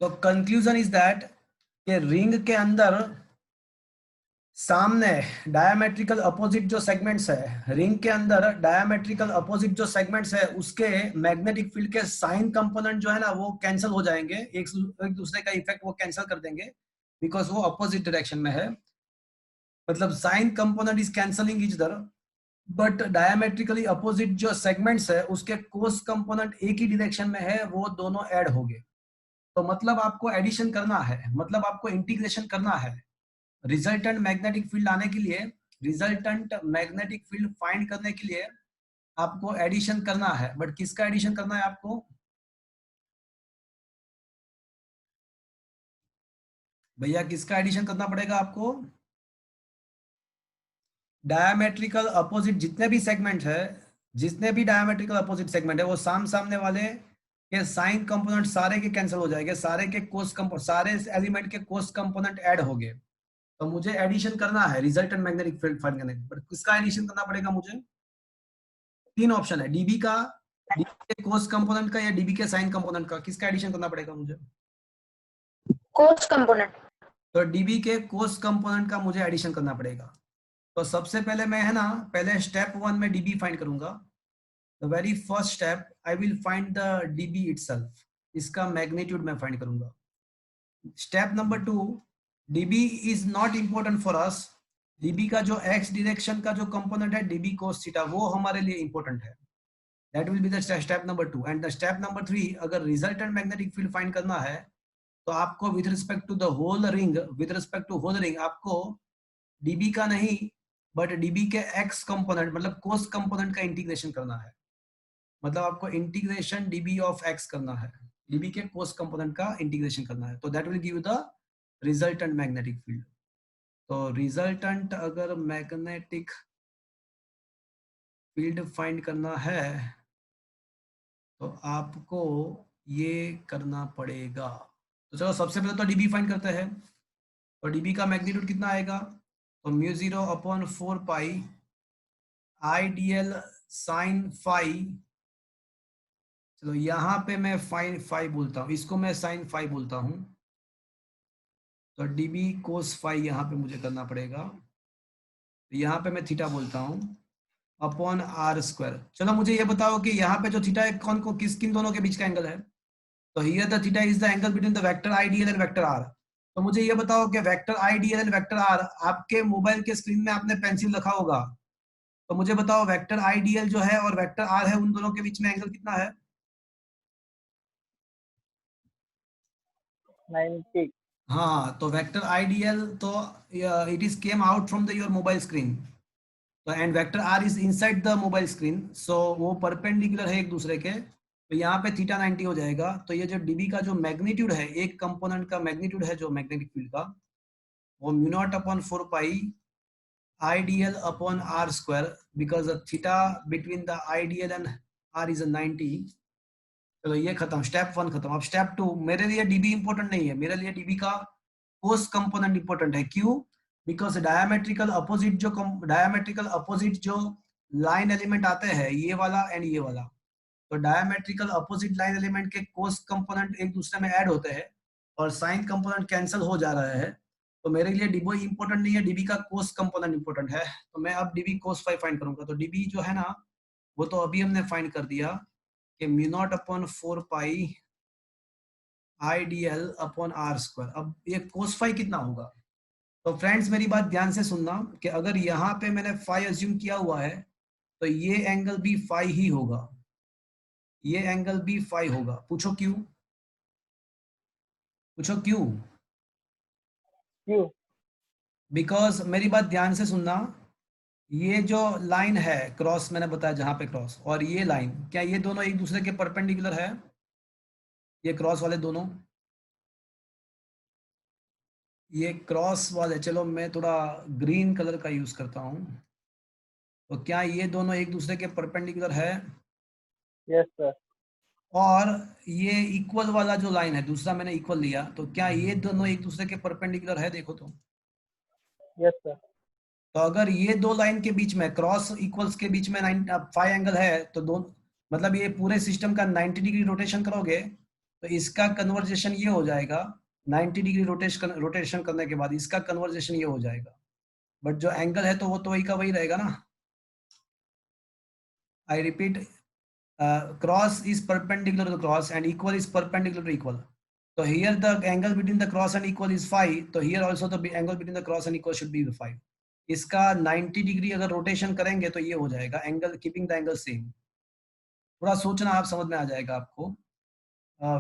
तो कंक्लूजन इज दैट कि रिंग के अंदर सामने डायमेट्रिकल अपोजिट जो सेगमेंट्स है, रिंग के अंदर डायमेट्रिकल अपोजिट जो सेगमेंट्स है उसके मैग्नेटिक फील्ड के साइन कंपोनेंट जो है ना वो कैंसिल हो जाएंगे, एक दूसरे का इफेक्ट वो कैंसिल कर देंगे, बिकॉज वो अपोजिट डायरेक्शन में है। मतलब sign component is cancelling each other, but diametrically opposite जो सेगमेंट्स है उसके कोस कंपोनेंट एक ही डायरेक्शन में है, वो दोनों ऐड हो गए। तो मतलब आपको एडिशन करना है, मतलब आपको इंटीग्रेशन करना है। रिजल्टेंट मैग्नेटिक फील्ड आने के लिए, रिजल्टेंट मैग्नेटिक फील्ड फाइंड करने के लिए आपको एडिशन करना है। बट किसका एडिशन करना है आपको? भैया किसका एडिशन करना पड़ेगा आपको? डायमेट्रिकल अपोजिट जितने भी सेगमेंट है, जितने भी डायमेट्रिकल अपोजिट सेगमेंट है वो सामने वाले के साइन कंपोनेंट सारे के कैंसिल हो जाएंगे, सारे के कोस कंपोनेंट, सारे एलिमेंट के कोस कंपोनेंट ऐड हो गए। तो मुझे एडिशन करना है रिजल्टेंट मैग्नेटिक फील्ड फाइंड करने के लिए। बट किसका एडिशन करना पड़ेगा मुझे? तीन ऑप्शन है, डीबी का, डीबी के कोस कंपोनेंट का, या डीबी के साइन कंपोनेंट का। किसका एडिशन करना पड़ेगा मुझे? कोस कंपोनेंट। तो डीबी के कोस कंपोनेंट का मुझे एडिशन करना पड़ेगा। तो सबसे पहले मैं है ना, पहले स्टेप 1 में डीबी फाइंड करूंगा। The very first step I will find the dB itself, इसका मैग्नीट्यूड मैं फाइंड करूंगा। Step number 2, dB is not important for us. DB का जो एक्स डायरेक्शन का जो कंपोनेंट है डीबी कोस थीटा, वो हमारे लिए इंपॉर्टेंट है। That will be the step number 2। And the step number 3, अगर रिजल्टेंट मैग्नेटिक फील्ड फाइंड करना है तो आपको with respect to the whole ring, with respect to whole ring आपको डीबी का नहीं बट डीबी के एक्स कंपोनेंट मतलब कोस कंपोनेंट का इंटीग्रेशन करना है। मतलब आपको इंटीग्रेशन डीबी ऑफ एक्स करना है, डीबी के कोस कंपोनेंट का इंटीग्रेशन करना है। तो that will give the resultant magnetic field. तो रिजल्टेंट अगर मैग्नेटिक फील्ड फाइंड करना है तो आपको ये करना पड़ेगा। तो चलो सबसे पहले तो डीबी फाइंड करते हैं। तो डीबी का मैग्नीट्यूड कितना आएगा? तो μ0/4 पाई आईडीएल साइन फाई। चलो यहाँ पे मैं फाइन फाई बोलता हूँ, इसको मैं साइन फाई बोलता हूँ। तो डीबी कोस फाई यहाँ पे मुझे करना पड़ेगा, तो यहाँ पे मैं थीटा बोलता हूँ अपॉन आर स्क्वायर। चलो मुझे ये बताओ कि यहाँ पे जो थीटा है कौन को किन दोनों के बीच का एंगल है? तो here the theta is the angle between the vector IDL and vector R. तो मुझे ये बताओ कि vector IDL and vector R, आपके मोबाइल के स्क्रीन में आपने पेंसिल रखा होगा, तो मुझे बताओ वेक्टर आईडीएल जो है और वेक्टर आर है उन दोनों के बीच में एंगल कितना है? 90। हाँ, तो वेक्टर आईडीएल तो it is came out from the your mobile screen, तो and vector R is inside the mobile screen, so वो परपेंडिकुलर है एक दूसरे के। तो यहाँ पे थीटा 90 हो जाएगा। तो ये जो डीबी का जो मैग्नीट्यूड है, एक कंपोनेंट का मैग्नीट्यूड है जो मैग्नेटिक फील्ड का, वो μ0/4 pi IDL upon R square, because theta between the IDL and R is 90। चलो ये खत्म, स्टेप 1 खत्म। अब स्टेप 2, मेरे लिए डीबी इंपॉर्टेंट नहीं है, मेरे लिए डीबी का कोस कंपोनेंट इंपॉर्टेंट है। क्यों? बिकॉज डायमेट्रिकल अपोजिट जो लाइन एलिमेंट आते हैं, ये वाला एंड ये वाला, तो डायमेट्रिकल अपोजिट लाइन एलिमेंट के कोस कंपोनेंट एक दूसरे में ऐड होते हैं और साइन कंपोनेंट कैंसिल हो जा रहा है। तो मेरे लिए डीबी इंपॉर्टेंट नहीं है, डीबी का कोस कंपोनेंट इंपॉर्टेंट है। तो मैं अब डीबी कोस फाई फाइंड करूंगा। तो डीबी जो है ना वो तो अभी हमने फाइंड कर दिया कि μ0/4 पाई IDL अपॉन आर स्क्वायर। अब ये कोस फाई कितना होगा? तो फ्रेंड्स मेरी बात ध्यान से सुनना कि अगर यहाँ पे मैंने फाई अज्यूम किया हुआ है तो ये एंगल भी फाई ही होगा, ये एंगल भी फाई होगा। पूछो क्यों? पूछो क्यों? क्यों? बिकॉज मेरी बात ध्यान से सुनना, ये जो लाइन है क्रॉस, मैंने बताया जहां पे क्रॉस, और ये लाइन, क्या ये दोनों एक दूसरे के परपेंडिकुलर है? ये क्रॉस वाले दोनों, ये क्रॉस वाले, चलो मैं थोड़ा ग्रीन कलर का यूज करता हूं, तो क्या ये दोनों एक दूसरे के परपेंडिकुलर है? Yes sir. और ये इक्वल वाला जो लाइन है, दूसरा मैंने इक्वल लिया, तो क्या ये दोनों एक दूसरे के परपेंडिकुलर है? देखो तो। Yes sir. तो अगर ये दो लाइन के बीच में क्रॉस इक्वल्स के बीच में 5 एंगल है, तो दोनों मतलब ये पूरे सिस्टम का 90 डिग्री रोटेशन करोगे तो इसका कन्वर्जेशन ये हो जाएगा, 90 डिग्री रोटेशन करने के बाद इसका कन्वर्जेशन ये हो जाएगा। बट जो एंगल है तो वो तो वही का वही रहेगा ना। I repeat, cross is perpendicular to the cross and equal is perpendicular to equal. So here the angle between the cross and equal is phi. So here also the angle between the cross and equal should be 5. इसका 90 degree अगर rotation करेंगे तो ये हो जाएगा angle, keeping the angle same. थोड़ा सोचना, आप समझ में आ जाएगा आपको।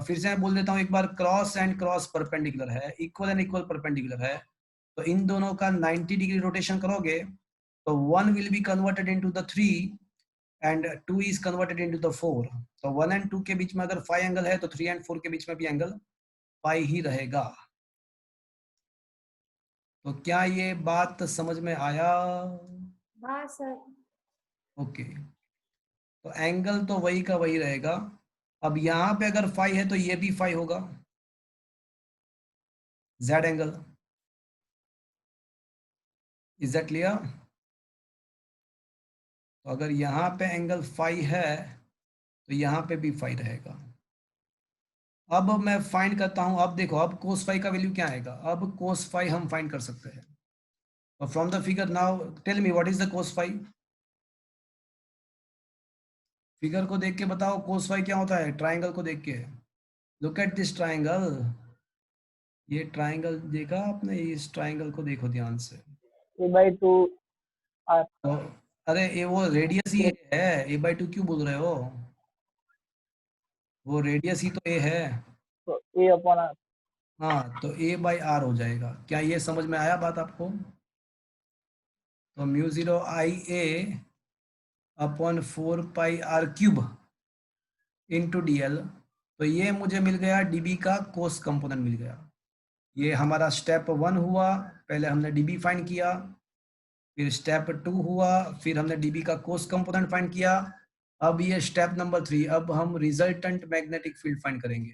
फिर से मैं बोल देता हूँ एक बार, क्रॉस एंड क्रॉस परपेंडिकुलर है, इक्वल एंड इक्वल परपेंडिकुलर है, तो इन दोनों का 90 डिग्री रोटेशन करोगे तो 1 will be converted into the 3 and 2 is converted into the 4. तो 1 and 2 के बीच में अगर 5 एंगल है तो 3 and 4 के बीच में भी एंगल 5 ही रहेगा। तो क्या ये बात समझ में आया? हाँ सर। ओके, तो एंगल तो वही का वही रहेगा। अब यहाँ पे अगर 5 है तो ये भी 5 होगा, Z angle. Is that clear? तो अगर यहाँ पे एंगल 5 है तो यहाँ पे भी 5 रहेगा। अब मैं फाइंड करता हूं, अब देखो, अब कोस फाई का वैल्यू क्या आएगा? अब कोस फाई हम फाइंड कर सकते हैं। तो from the figure now tell me what is the cos phi. Figure को देख के बताओ कोस फाई क्या होता है, ट्राइंगल को देख के। लुक एट दिस ट्राइंगल, ये ट्राइंगल देखा आपने? इस ट्राइंगल को देखो ध्यान से। A/2 R। तो अरे ये वो रेडियस ही है, A/2 क्यों बोल रहे हो? वो रेडियस ही तो ए है। तो A/R। हाँ, तो A/R हो जाएगा। क्या ये समझ में आया बात आपको? तो μ0 IA upon 4πr³ into DL, तो ये मुझे मिल गया dB का कोस कंपोनेंट मिल गया। ये हमारा स्टेप 1 हुआ, पहले हमने dB फाइंड किया, फिर स्टेप 2 हुआ, फिर हमने dB का कोस कंपोनेंट फाइंड किया। अब ये स्टेप नंबर 3, अब हम रिजल्टेंट मैग्नेटिक फील्ड फाइंड करेंगे।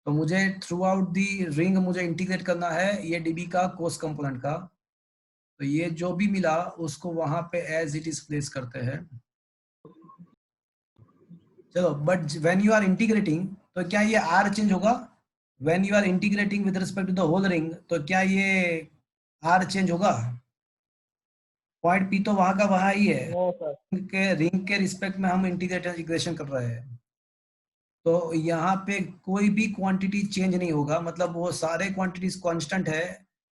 तो मुझे थ्रू आउट दी रिंग मुझे इंटीग्रेट करना है ये dB का कोस कंपोनेंट का। तो ये जो भी मिला उसको वहां पे एज इट इज प्लेस करते हैं। चलो, but when you are integrating तो क्या ये आर चेंज होगा? When you are integrating with respect to the whole ring तो क्या ये आर चेंज होगा? पॉइंट पी तो वहां का वहां ही है, नो सर। रिंग के रिस्पेक्ट में हम इंटीग्रेशन कर रहे हैं। तो यहाँ पे कोई भी क्वांटिटी चेंज नहीं होगा, मतलब वो सारे क्वांटिटीज कांस्टेंट है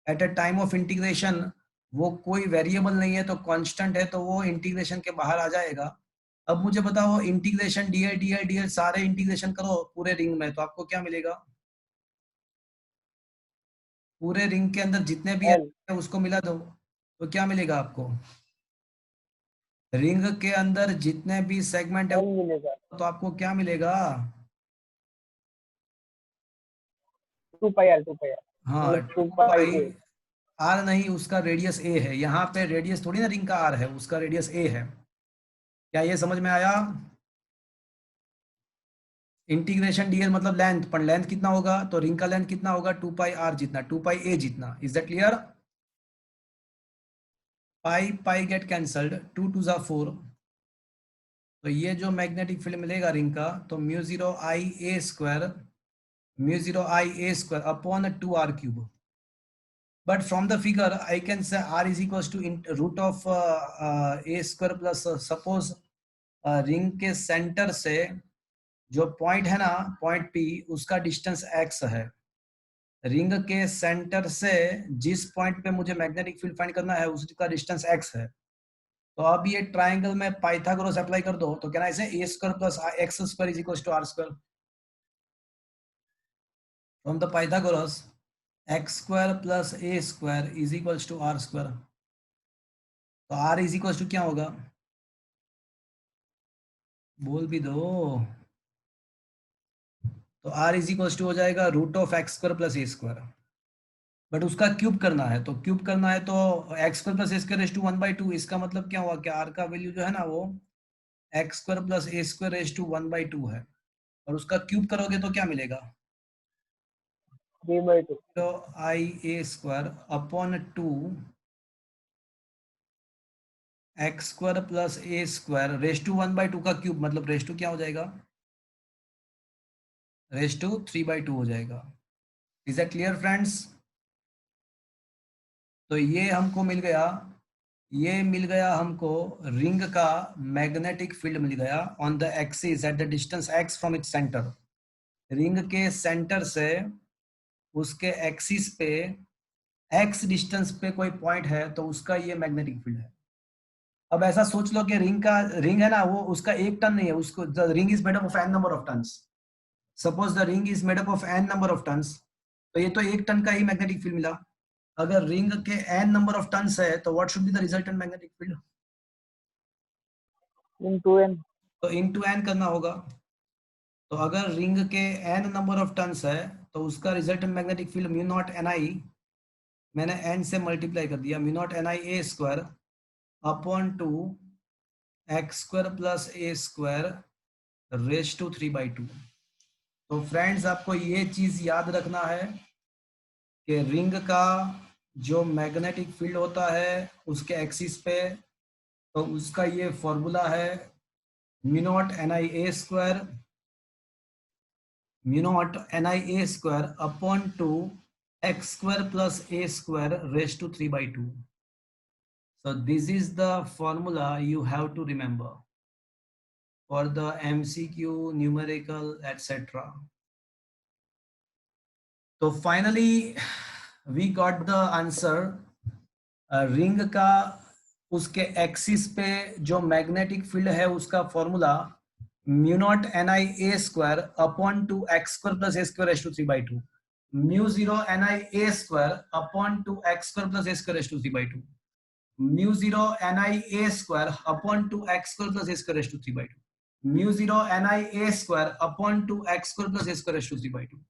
at a time of integration. वो कोई वेरिएबल नहीं है तो कांस्टेंट है, तो वो इंटीग्रेशन के बाहर आ जाएगा। अब मुझे बताओ, इंटीग्रेशन डीएल सारे इंटीग्रेशन करो पूरे रिंग में, तो आपको क्या मिलेगा? पूरे रिंग के अंदर जितने भी L। है उसको मिला दो, तो क्या मिलेगा आपको? रिंग के अंदर जितने भी सेगमेंट है L मिलेगा। तो आपको क्या मिलेगा? 2πr 2πr। हाँ, मतलब 2 2π। आर नहीं, उसका रेडियस ए है। यहाँ पे रेडियस थोड़ी ना रिंग का आर है, उसका रेडियस ए है। क्या ये समझ में आया? इंटीग्रेशन डीएल मतलब लेंथ, पर लेंथ कितना होगा? तो रिंग का लेंथ कितना होगा? 2πr जितना, 2πa जितना। Is that clear? Pi get cancelled, 2 2 जा 4। तो ये जो मैग्नेटिक फील्ड मिलेगा रिंग का, तो μ0 IA square upon 2r³। But from the figure, I can say R is equals to root of a square plus suppose ring के centre से जो पॉइंट है ना, पॉइंट P, उसका डिस्टेंस x है। रिंग के सेंटर से जिस पॉइंट पे मुझे मैग्नेटिक फील्ड फाइंड करना है उसका डिस्टेंस x है। तो अब ये ट्राइंगल में पाइथागोरस अप्लाई कर दो तो क्या ना, इसे a square plus x square is equal to r square. From the Pythagoras x square plus a square is equal to r square. तो r इज इक्वल टू क्या होगा, बोल भी दो। तो r इज इक्वल टू हो जाएगा root of X square plus A square, but उसका क्यूब करना है। तो क्यूब करना है तो X square plus A square raise to 1/2। इसका मतलब क्या हुआ कि r का वैल्यू जो है ना वो X square plus A square raise to 1/2 है, और उसका क्यूब करोगे तो क्या मिलेगा, 3/2। तो I A square upon 2 x square plus A square raise to 1/2 का क्यूब, मतलब रेज टू क्या हो जाएगा, रेज टू 3/2 हो जाएगा। Is that clear friends? तो ये हमको मिल गया, ये मिल गया हमको रिंग का मैग्नेटिक फील्ड मिल गया on the axis at the distance x from its centre. Ring के सेंटर से उसके एक्सिस पे x डिस्टेंस पे कोई पॉइंट है तो उसका ये मैग्नेटिक फील्ड है। अब ऐसा सोच लो कि रिंग है ना, वो उसका एक टन नहीं है, उसको the ring is made up of n number of turns. Suppose the ring is made up of n number of turns, तो ये तो एक टन का ही मैग्नेटिक फील्ड मिला। अगर रिंग के n नंबर ऑफ टन्स है तो what should be the resultant magnetic field? into n। तो इनटू n करना होगा। तो अगर रिंग के n नंबर ऑफ टर्न्स है तो उसका resultant magnetic field mu naught N I, मैंने n से मल्टीप्लाई कर दिया, mu naught N I A square upon 2 x square plus A square raise to 3/2। तो फ्रेंड्स आपको ये चीज याद रखना है कि रिंग का जो मैग्नेटिक फील्ड होता है उसके एक्सिस पे, तो उसका ये फॉर्मूला है mu naught N I A square, mu naught N I A square upon 2 x square plus A square raise to 3/2। So this is the formula you have to remember for the MCQ, numerical, etc. So finally we got the answer। रिंग का उसके axis पे जो magnetic field है उसका formula mu naught N I A square upon 2 x square plus A square raise to 3/2, mu 0 N I A square upon 2 x square plus A square raise to 3/2, mu 0 N I A square upon 2 x square plus A square raise to 3/2, mu 0 N I A square upon 2 x square plus A square raise to 3/2,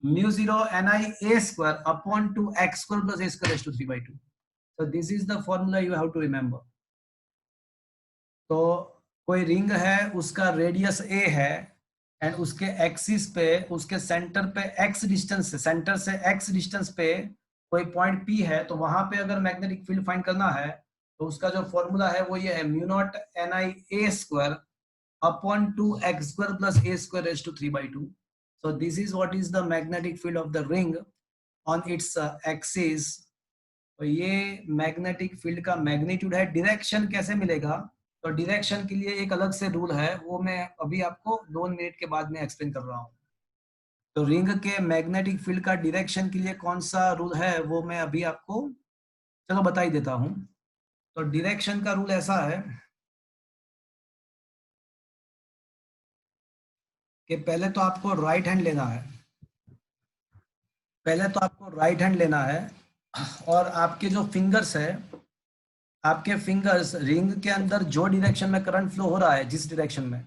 mu 0 N I A square upon 2 x square plus A square raise to 3/2। So this is the formula you have to remember। तो कोई ring है, उसका radius a है and उसके axis पे, उसके centre पे x distance, centre से x डिस्टेंस पे कोई पॉइंट P है, तो वहां पे अगर मैग्नेटिक फील्ड फाइंड करना है तो उसका जो फॉर्मूला है वो ये है mu naught N I A square upon 2 x square plus A square raise to 3/2। So this is what is the magnetic field of the ring on its axis। तो ये मैग्नेटिक फील्ड का magnitude है। Direction कैसे मिलेगा, तो direction के लिए एक अलग से रूल है, वो मैं अभी आपको 2 मिनट के बाद में एक्सप्लेन कर रहा हूँ। तो रिंग के मैग्नेटिक फील्ड का डायरेक्शन के लिए कौन सा रूल है वो मैं अभी आपको चलो बता ही देता हूँ। तो डायरेक्शन का रूल ऐसा है कि पहले तो आपको राइट हैंड लेना है, पहले तो आपको राइट हैंड लेना है, और आपके जो फिंगर्स है, आपके फिंगर्स रिंग के अंदर जो डायरेक्शन में करंट फ्लो हो रहा है, जिस डायरेक्शन में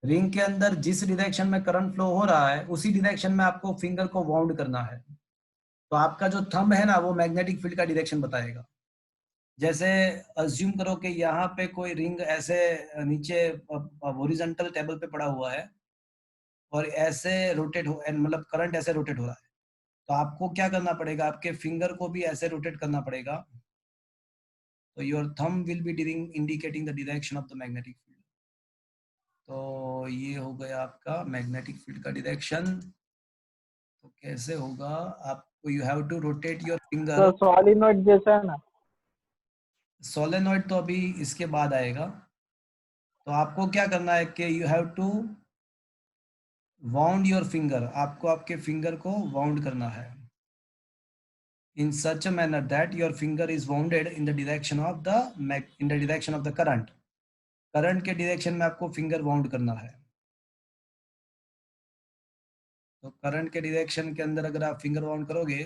रिंग के अंदर जिस डायरेक्शन में करंट फ्लो हो रहा है उसी डायरेक्शन में आपको फिंगर को वाउंड करना है। तो आपका जो थंब है ना वो मैग्नेटिक फील्ड का डायरेक्शन बताएगा। जैसे अज्यूम करो कि यहाँ पे कोई रिंग ऐसे नीचे हॉरिजॉन्टल टेबल पे पड़ा हुआ है और ऐसे रोटेट हो, मतलब करंट ऐसे रोटेट हो रहा है, तो आपको क्या करना पड़ेगा, आपके फिंगर को भी ऐसे रोटेट करना पड़ेगा। तो your thumb will be indicating the direction of the magnetic field. तो ये हो गया आपका मैग्नेटिक फील्ड का डायरेक्शन। तो कैसे होगा, आपको you have to rotate your finger. तो सॉलिनॉइड जैसा है ना? सोलेनॉइड तो अभी इसके बाद आएगा। तो आपको क्या करना है कि you have to wound your finger, आपको आपके फिंगर को वाउंड करना है in such a manner that your finger is wounded in the direction of the current. Current के डायरेक्शन में आपको फिंगर वाउंड करना है। तो करंट के डायरेक्शन के अंदर अगर आप फिंगर वाउंड करोगे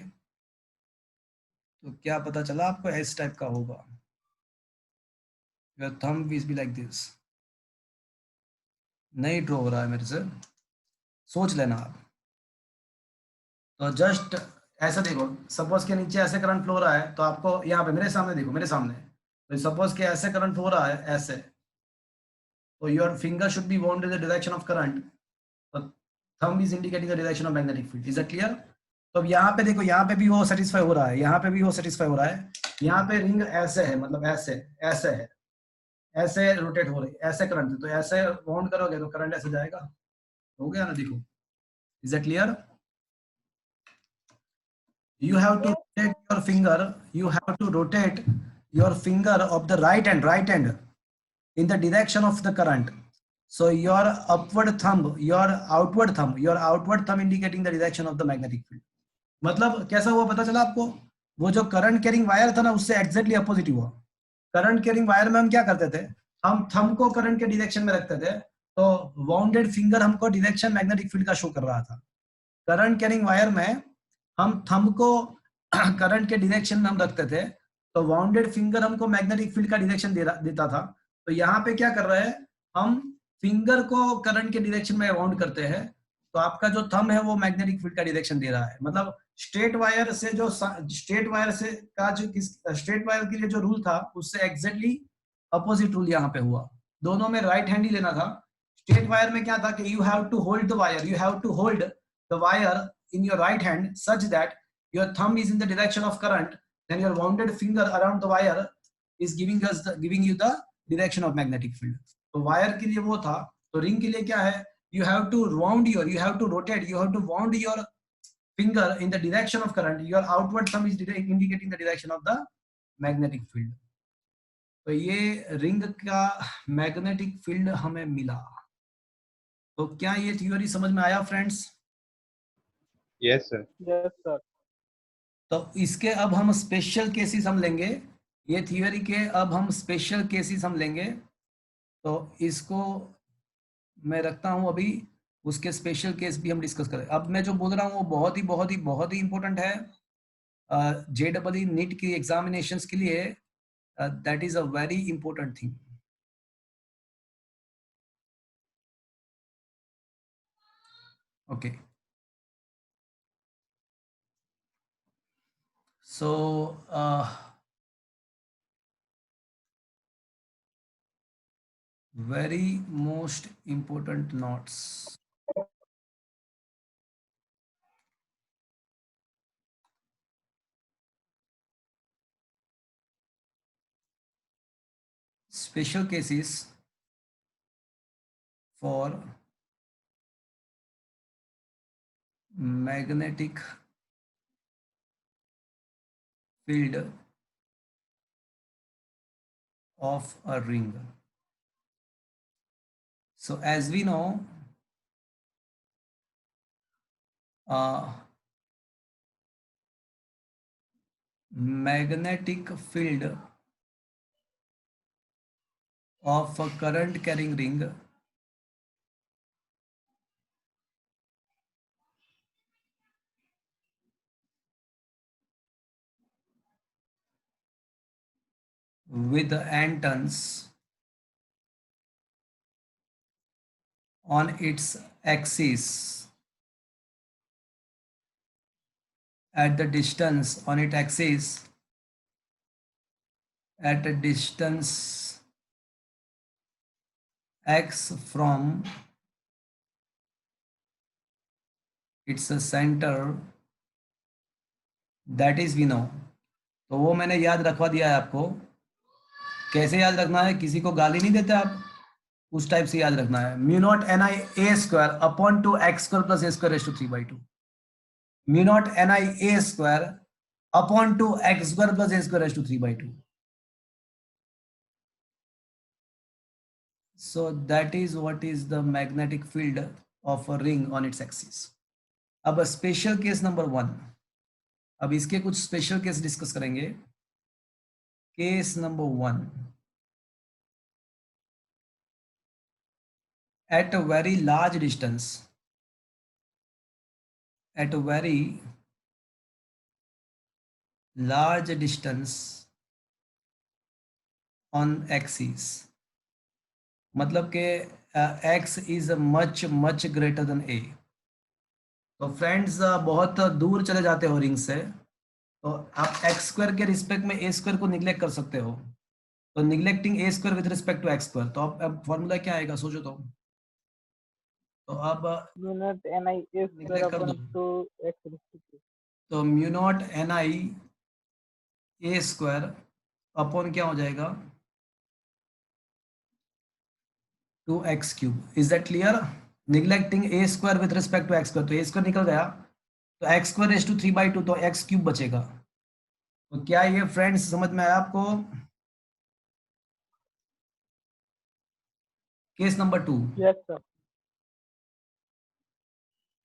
तो क्या पता चला आपको, इस टाइप का होगा। Your thumb will be like this. नहीं ड्रॉ हो रहा है मेरे से, सोच लेना आप। तो जस्ट ऐसा देखो, सपोज के नीचे ऐसे करंट फ्लो हो रहा है, तो आपको यहाँ पे मेरे सामने देखो, मेरे सामने, तो सपोज के ऐसे करंट फ्लो हो रहा है ऐसे, तो your finger should be wound in the direction of current, thumb is indicating the direction of magnetic field. Is that clear? तो अब यहाँ पे देखो, यहाँ पे भी वो सेटिस्फाई हो रहा है, यहाँ पे भी वो सेटिस्फाई हो रहा है। यहाँ पे रिंग ऐसे है, मतलब ऐसे ऐसे है, ऐसे रोटेट हो रही है, ऐसे करंट, तो ऐसे वाउंड करोगे तो करंट ऐसे जाएगा। हो गया ना, देखो। Is that clear? You have to rotate your finger. You have to rotate your finger of the right hand in the direction of the current. So your outward thumb indicating the direction of the magnetic field. मतलब कैसा हुआ पता चला आपको? वो जो current carrying wire था ना, उससे एग्जैक्टली अपोजिट हुआ। करंट कैरिंग वायर में हम क्या करते थे, हम थंब को करंट के डायरेक्शन में रखते थे, तो वाउंडेड फिंगर हमको डायरेक्शन मैग्नेटिक फील्ड का शो कर रहा था। करंट कैरिंग वायर में हम थंब को करंट के डायरेक्शन में हम रखते थे, तो वाउंडेड फिंगर हमको मैग्नेटिक फील्ड का डायरेक्शन देता था। तो यहाँ पे क्या कर रहे हैं, हम फिंगर को करंट के डायरेक्शन में वाउंड करते हैं, तो आपका जो थंब है वो मैग्नेटिक फील्ड का डायरेक्शन दे रहा है। मतलब स्ट्रेट वायर से जो स्ट्रेट वायर के लिए जो रूल था, उससे एग्जैक्टली अपोजिट रूल यहाँ पे हुआ। दोनों में राइट हैंड ही लेना था। स्ट्रेट वायर में क्या था कि you have to hold the wire in your right hand such that your thumb is in the direction of current, then your wounded finger around the wire is giving you the direction of magnetic field. तो wire के लिए वो था, तो ring के लिए क्या है, you have to wound your finger in the direction of current. Your outward thumb is indicating the direction of the magnetic field. तो ये रिंग का मैग्नेटिक फील्ड हमें मिला। तो क्या ये थ्योरी समझ में आया friends? Yes, sir. Yes sir. तो इसके अब हम स्पेशल केसेस हम लेंगे, ये थियोरी के अब हम स्पेशल केसेस हम लेंगे। तो इसको मैं रखता हूं अभी, उसके स्पेशल केस भी हम डिस्कस करें। अब मैं जो बोल रहा हूं वो बहुत ही इंपॉर्टेंट है JEE नीट की एग्जामिनेशंस के लिए। That is a very important thing. Okay, so very most important notes. Special cases for magnetic field of a ring. So as we know, magnetic field of a current carrying ring with antennas on its axis at the distance on its axis at a distance x from its center, that is we know. तो वो मैंने याद रखवा दिया है आपको। कैसे याद रखना है, किसी को गाली नहीं देते आप, उस टाइप से याद रखना है। Mu naught NI A square upon 2 x square plus a square raise to 3/2। Mu naught NI A square upon 2 x square plus a square raise to 3/2। So that is what is the magnetic field of a ring on its axis. अब special case number 1, अब इसके कुछ special case discuss करेंगे. Case number 1, at a very large distance, at a very large distance on axis, मतलब के x is much much greater than a. तो friends बहुत दूर चले जाते हो रिंग से, तो आप एक्स स्क्वायर के रिस्पेक्ट में ए स्क्वायर को निग्लेक्ट कर सकते हो. तो neglecting A square with respect to X square, तो अब फॉर्मूला क्या आएगा सोचो तो अब mu naught N I A square neglect कर अपन दो. 2x रेज़ तो mu naught N I A square upon क्या हो जाएगा 2x cube. Is that clear? Neglecting A square with respect to X square, तो ए स्क्वायर निकल गया, तो एक्स स्क्वायर रेज़ टू 3/2, तो एक्स क्यूब बचेगा. तो क्या ये फ्रेंड्स समझ में आया आपको? Case number 2. Yes sir.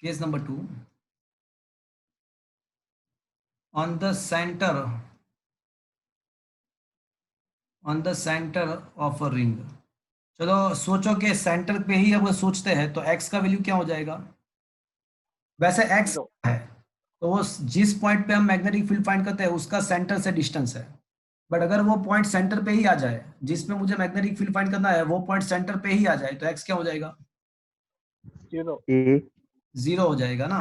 Case number 2, on the center of a ring. चलो सोचो कि सेंटर पे ही अगर सोचते हैं तो x का वैल्यू क्या हो जाएगा? वैसे x Zero. है तो वो जिस पॉइंट पे हम मैग्नेटिक फील्ड फाइंड करते हैं उसका सेंटर से डिस्टेंस है. बट अगर वो पॉइंट सेंटर पे ही आ जाए, जिसपे मुझे मैग्नेटिक फील्ड फाइंड करना है वो पॉइंट सेंटर पे ही आ जाए, तो x क्या हो जाएगा? 0. A. 0 हो जाएगा ना.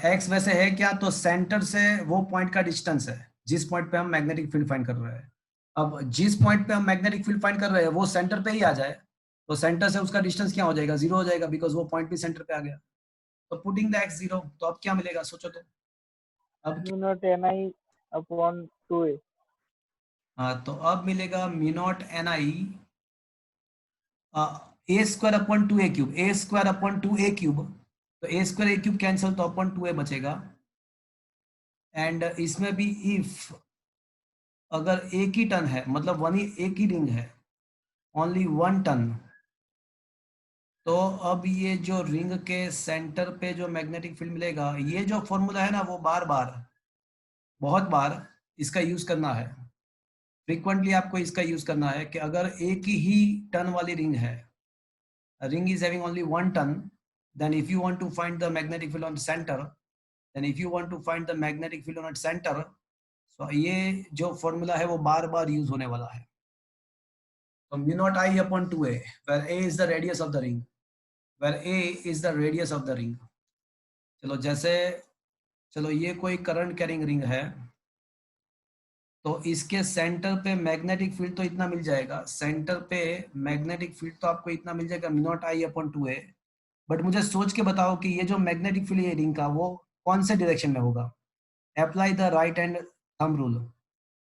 x वैसे है क्या, तो सेंटर से वो पॉइंट का डिस्टेंस है जिस पॉइंट पे हम मैग्नेटिक फील्ड फाइंड कर रहे हैं. अब जिस पॉइंट पे हम मैग्नेटिक फील्ड फाइंड कर रहे हैं वो सेंटर पे ही आ जाए, तो सेंटर से उसका डिस्टेंस क्या हो जाएगा? 0 हो जाएगा, बिकॉज वो पॉइंट भी सेंटर पे आ गया. तो पुटिंग द x 0, तो अब क्या मिलेगा सोचो तो. अब म्यू नॉट एन आई अपॉन 2a. हाँ, तो अब मिलेगा mu naught N I A square upon 2a cube. A square upon 2a cube, तो A square a cube cancel, तो अपॉन 2a बचेगा. एंड इसमें भी इफ अगर एक ही टन है, मतलब एक ही रिंग है, ओनली 1 टन, तो अब ये जो रिंग के सेंटर पे जो मैग्नेटिक फील्ड मिलेगा, ये जो फॉर्मूला है ना वो बहुत बार इसका यूज करना है. फ्रीक्वेंटली आपको इसका यूज करना है कि अगर एक ही टन वाली रिंग है, ring is having only 1 turn, then if you want to find the magnetic field on the center, then if you want to find the magnetic field on its center, so ये जो formula है वो बार बार use होने वाला है. तो mu naught I upon 2a, where a is the radius of the ring, where a is the radius of the ring. चलो ये कोई करंट कैरिंग रिंग है, तो इसके सेंटर पे मैग्नेटिक फील्ड तो इतना मिल जाएगा, सेंटर पे मैग्नेटिक फील्ड तो आपको इतना मिल जाएगा mu naught I upon 2a. But मुझे सोच के बताओ कि ये जो मैग्नेटिक फील्ड है रिंग का वो कौन से डायरेक्शन में होगा? Apply the right hand thumb rule.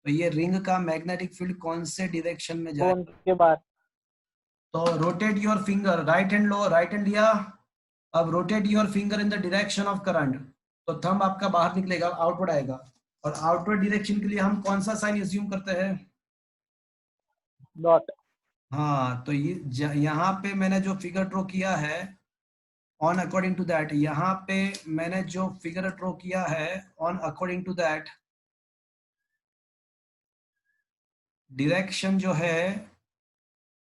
तो ये रिंग का मैग्नेटिक फील्ड कौन से डायरेक्शन में जाए? फोन के बाद. तो rotate your finger, right hand low, right hand लिया, अब rotate your finger in the direction of current, तो थंब आपका बाहर निकलेगा, आउटवर्ड आएगा. और आउटवर्ड डायरेक्शन के लिए हम कौन सा साइन एज्यूम करते हैं? डॉट. हाँ, तो ये यहाँ पे मैंने जो फिगर ड्रॉ किया है, ऑन अकॉर्डिंग टू दैट, यहाँ पे मैंने जो फिगर ड्रॉ किया है on according to that, direction जो है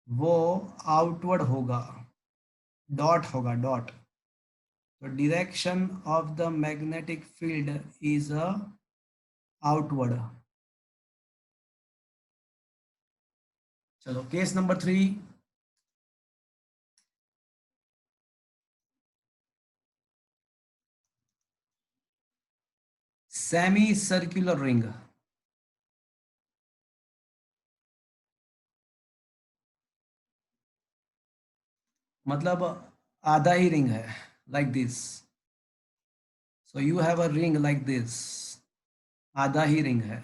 वो आउटवर्ड होगा, डॉट होगा, डॉट. तो direction of the magnetic field is outward. चलो case number 3. Semi circular ring, मतलब आधा ही रिंग है, like this. So you have a ring like this, आधा ही रिंग है,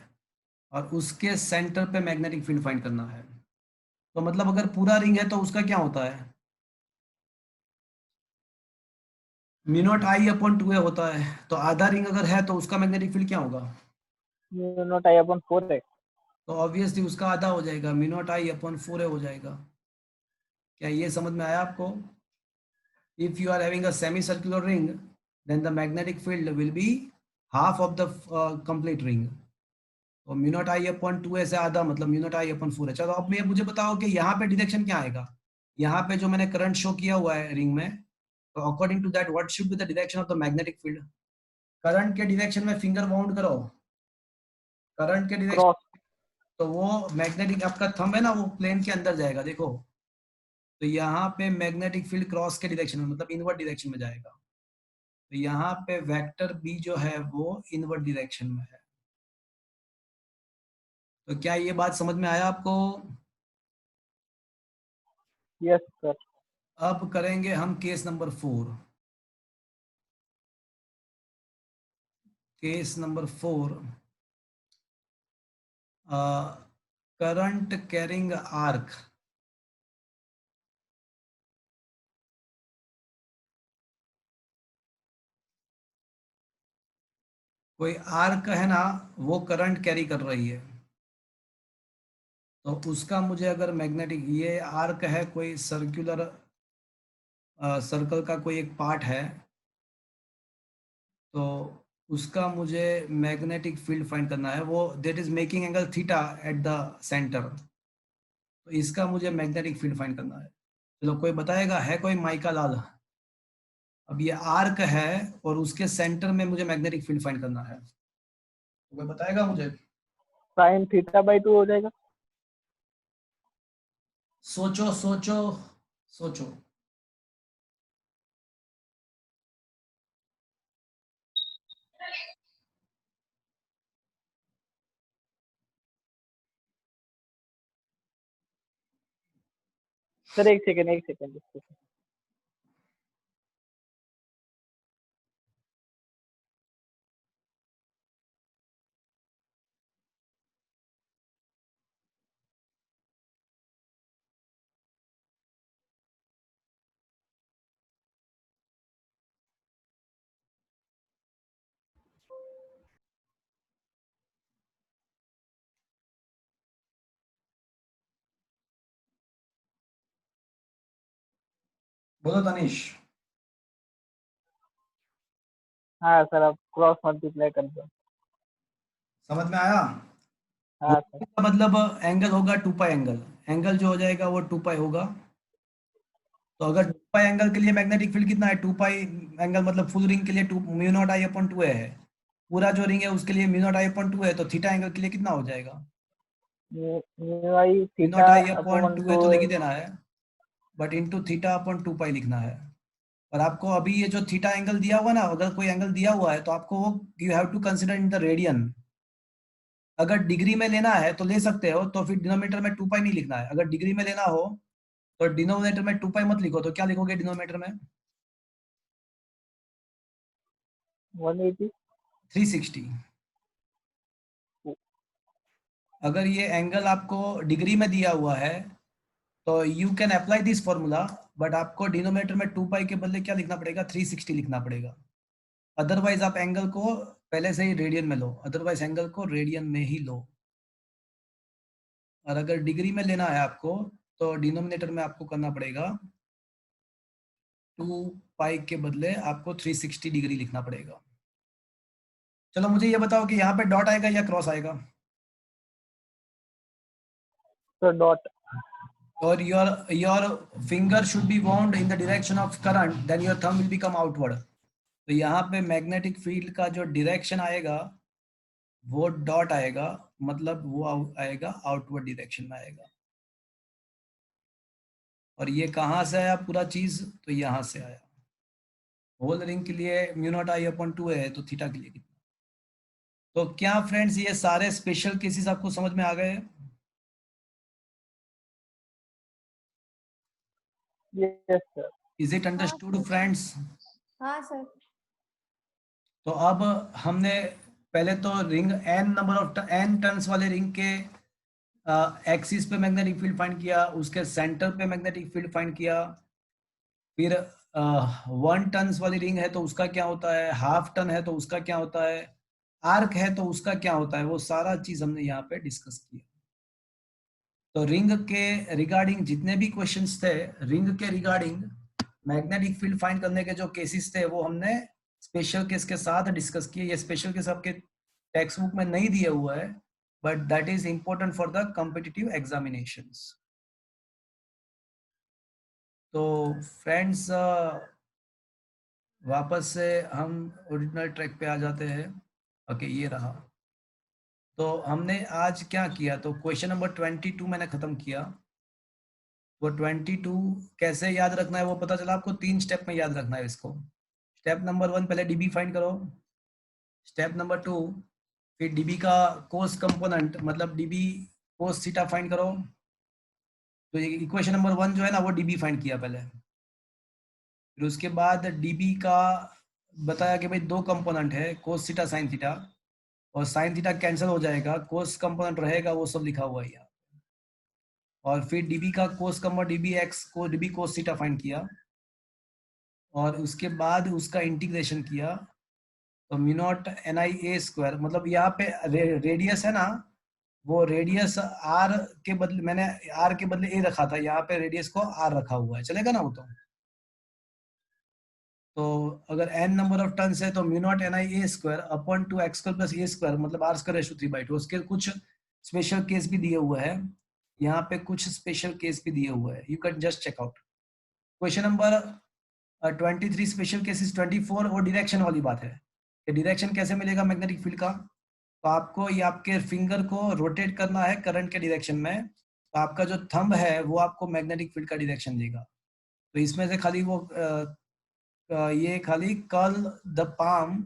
और उसके सेंटर पे मैग्नेटिक फील्ड फाइंड करना है. तो मतलब अगर पूरा रिंग है तो उसका क्या होता है? Mu naught I upon 2a होता है. तो आधा रिंग अगर है तो उसका मैग्नेटिक फील्ड क्या होगा? Mu naught I upon 4a. तो ऑब्वियसली उसका आधा हो जाएगा, mu naught I upon 4a हो जाएगा. क्या ये समझ में आया आपको? if you are having a semicircular ring, then the magnetic field will be half of the complete ring. तो म्यू नॉट आई अपॉन 2 से आधा मतलब म्यू नॉट आई अपॉन 4 है। चलो अब मुझे बताओ कि यहाँ पे डायरेक्शन क्या आएगा। यहाँ पे जो मैंने करंट शो किया हुआ है रिंग में, तो according to that what should be the direction of the magnetic field. Current के डायरेक्शन में फिंगर बाउंड करो, करंट के डायरेक्शन, क्रॉस। तो वो मैग्नेटिक आपका थंब है ना, वो प्लेन के अंदर जाएगा। देखो तो यहाँ पे मैग्नेटिक फील्ड क्रॉस के डायरेक्शन में मतलब इनवर्ट डायरेक्शन में जाएगा। तो यहाँ पे वेक्टर बी जो है वो इनवर्ट डायरेक्शन में है। तो क्या ये बात समझ में आया आपको? Yes sir. अब करेंगे हम case number 4। Case number 4, current carrying arc. कोई आर्क है ना, वो करंट कैरी कर रही है, तो उसका मुझे अगर मैग्नेटिक, ये आर्क है कोई सर्कुलर सर्कल का कोई एक पार्ट है, तो उसका मुझे मैग्नेटिक फील्ड फाइंड करना है, वो that is making angle theta at the centre. तो इसका मुझे मैग्नेटिक फील्ड फाइंड करना है। चलो कोई बताएगा, है कोई माइका लाल? अब ये आर्क है और उसके सेंटर में मुझे मैग्नेटिक फील्ड फाइंड करना है, तो कोई बताएगा मुझे? साइन थीटा बाई 2 हो जाएगा। सोचो सोचो सोचो। सर एक सेकेंड। बोलो तनिष। हाँ सर, आप क्रॉस मल्टीप्लाई कर दो। समझ में आया? हाँ सर। का मतलब एंगल होगा 2 पाई एंगल, एंगल जो हो जाएगा वो 2 पाई होगा। तो अगर 2 पाई एंगल के लिए मैग्नेटिक फील्ड कितना है, 2 पाई एंगल मतलब फुल रिंग के लिए 2 म्यू नॉट आई अपॉन 2 है। पूरा जो रिंग है उसके लिए म्यू नॉट आई अपॉन 2 है, तो थीटा एंगल के लिए कितना हो जाएगा? Mu I mu theta naught I upon upon 2 है 2। तो लिख ही देना है, बट इनटू थीटा अपॉन 2 पाई लिखना है। और आपको अभी ये जो थीटा एंगल दिया हुआ ना, अगर कोई एंगल दिया हुआ है तो आपको वो you have to consider in the radian. अगर डिग्री में लेना है तो ले सकते हो, तो फिर डिनोमिनेटर में 2 पाई नहीं लिखना है। अगर डिग्री में लेना हो तो डिनोमिनेटर में 2 पाई मत लिखो, तो क्या लिखोगे डिनोमिनेटर में? 180। 360। अगर ये एंगल आपको डिग्री में दिया हुआ है तो you can apply this formula, but आपको डिनोमिनेटर में 2 पाई के बदले क्या लिखना पड़ेगा? 360 लिखना पड़ेगा। अदरवाइज आप एंगल को पहले से ही रेडियन में लो, अदरवाइज एंगल को रेडियन में ही लो। और अगर डिग्री में लेना है आपको तो डिनोमिनेटर में आपको करना पड़ेगा 2 पाई के बदले आपको 360 डिग्री लिखना पड़ेगा। चलो मुझे ये बताओ कि यहाँ पे डॉट आएगा या क्रॉस आएगा? तो डॉट। और your finger should be wound in the direction of current, then your thumb will become outward। तो यहाँ पे मैग्नेटिक फील्ड का जो डायरेक्शन आएगा वो डॉट आएगा, मतलब वो आएगा आउटवर्ड डायरेक्शन में आएगा। और ये कहाँ से आया पूरा चीज? तो यहाँ से आया। होल रिंग के लिए म्यू नॉट आई अपॉन 2 है, तो थीटा के लिए कितना? तो क्या फ्रेंड्स ये सारे स्पेशल केसेस आपको समझ में आ गए? Yes sir. Is it understood friends? हाँ सर। तो अब हमने पहले तो ring N number of N turns वाले रिंग के एक्सिस पे मैग्नेटिक फील्ड फाइंड किया, उसके सेंटर पे मैग्नेटिक फील्ड फाइंड किया। फिर 1 टर्न्स वाली रिंग है तो उसका क्या होता है, हाफ टर्न है तो उसका क्या होता है, आर्क है तो उसका क्या होता है, वो सारा चीज हमने यहाँ पे डिस्कस किया। तो रिंग के रिगार्डिंग जितने भी क्वेश्चंस थे, रिंग के रिगार्डिंग मैग्नेटिक फील्ड फाइंड करने के जो केसेस थे वो हमने स्पेशल केस के साथ डिस्कस किए। ये स्पेशल केस आपके टेक्स्ट बुक में नहीं दिया हुआ है, but that is important for the competitive examinations. तो फ्रेंड्स, वापस से हम ओरिजिनल ट्रैक पे आ जाते हैं। ओके, ये रहा। तो हमने आज क्या किया, तो क्वेश्चन नंबर 22 मैंने खत्म किया। वो 22 कैसे याद रखना है वो पता चला आपको। 3 स्टेप में याद रखना है इसको। स्टेप नंबर 1 पहले डीबी फाइंड करो। स्टेप नंबर 2 फिर डीबी का कोस कंपोनेंट मतलब डीबी कोस थीटा फाइंड करो। तो ये इक्वेशन नंबर 1 जो है ना वो डीबी फाइंड किया पहले। फिर उसके बाद डीबी का बताया कि भाई 2 कंपोनेंट है, कोस थीटा साइन थीटा, और साइन थीटा कैंसिल हो जाएगा, कोस कंपोनेंट रहेगा, वो सब लिखा हुआ है यहाँ। और फिर डीबी का कोस कंपोनेंट डीबी एक्स को डीबी कोस थीटा फाइंड किया, और उसके बाद उसका इंटीग्रेशन किया। तो mu naught N I A square, मतलब यहाँ पे रेडियस है ना, वो रेडियस आर के बदले मैंने आर के बदले ए रखा था, यहाँ पे रेडियस को आर रखा हुआ है, चलेगा ना वो। तो अगर n नंबर ऑफ टर्न्स है तो mu naught N I A square upon 2 x square plus A square मतलब आर स्क्वायर रेशो 3/2। उसके कुछ स्पेशल केस भी दिए हुए हैं यहाँ पे, कुछ स्पेशल केस भी दिए हुए हैं, you can just check out. Question number 23 special cases 24 और डायरेक्शन वाली बात है कि डायरेक्शन कैसे मिलेगा मैग्नेटिक फील्ड का। तो आपको ये आपके फिंगर को रोटेट करना है करंट के डायरेक्शन में, तो आपका जो थंब है वो आपको मैग्नेटिक फील्ड का डायरेक्शन देगा। तो इसमें से खाली वो ये खाली curve the palm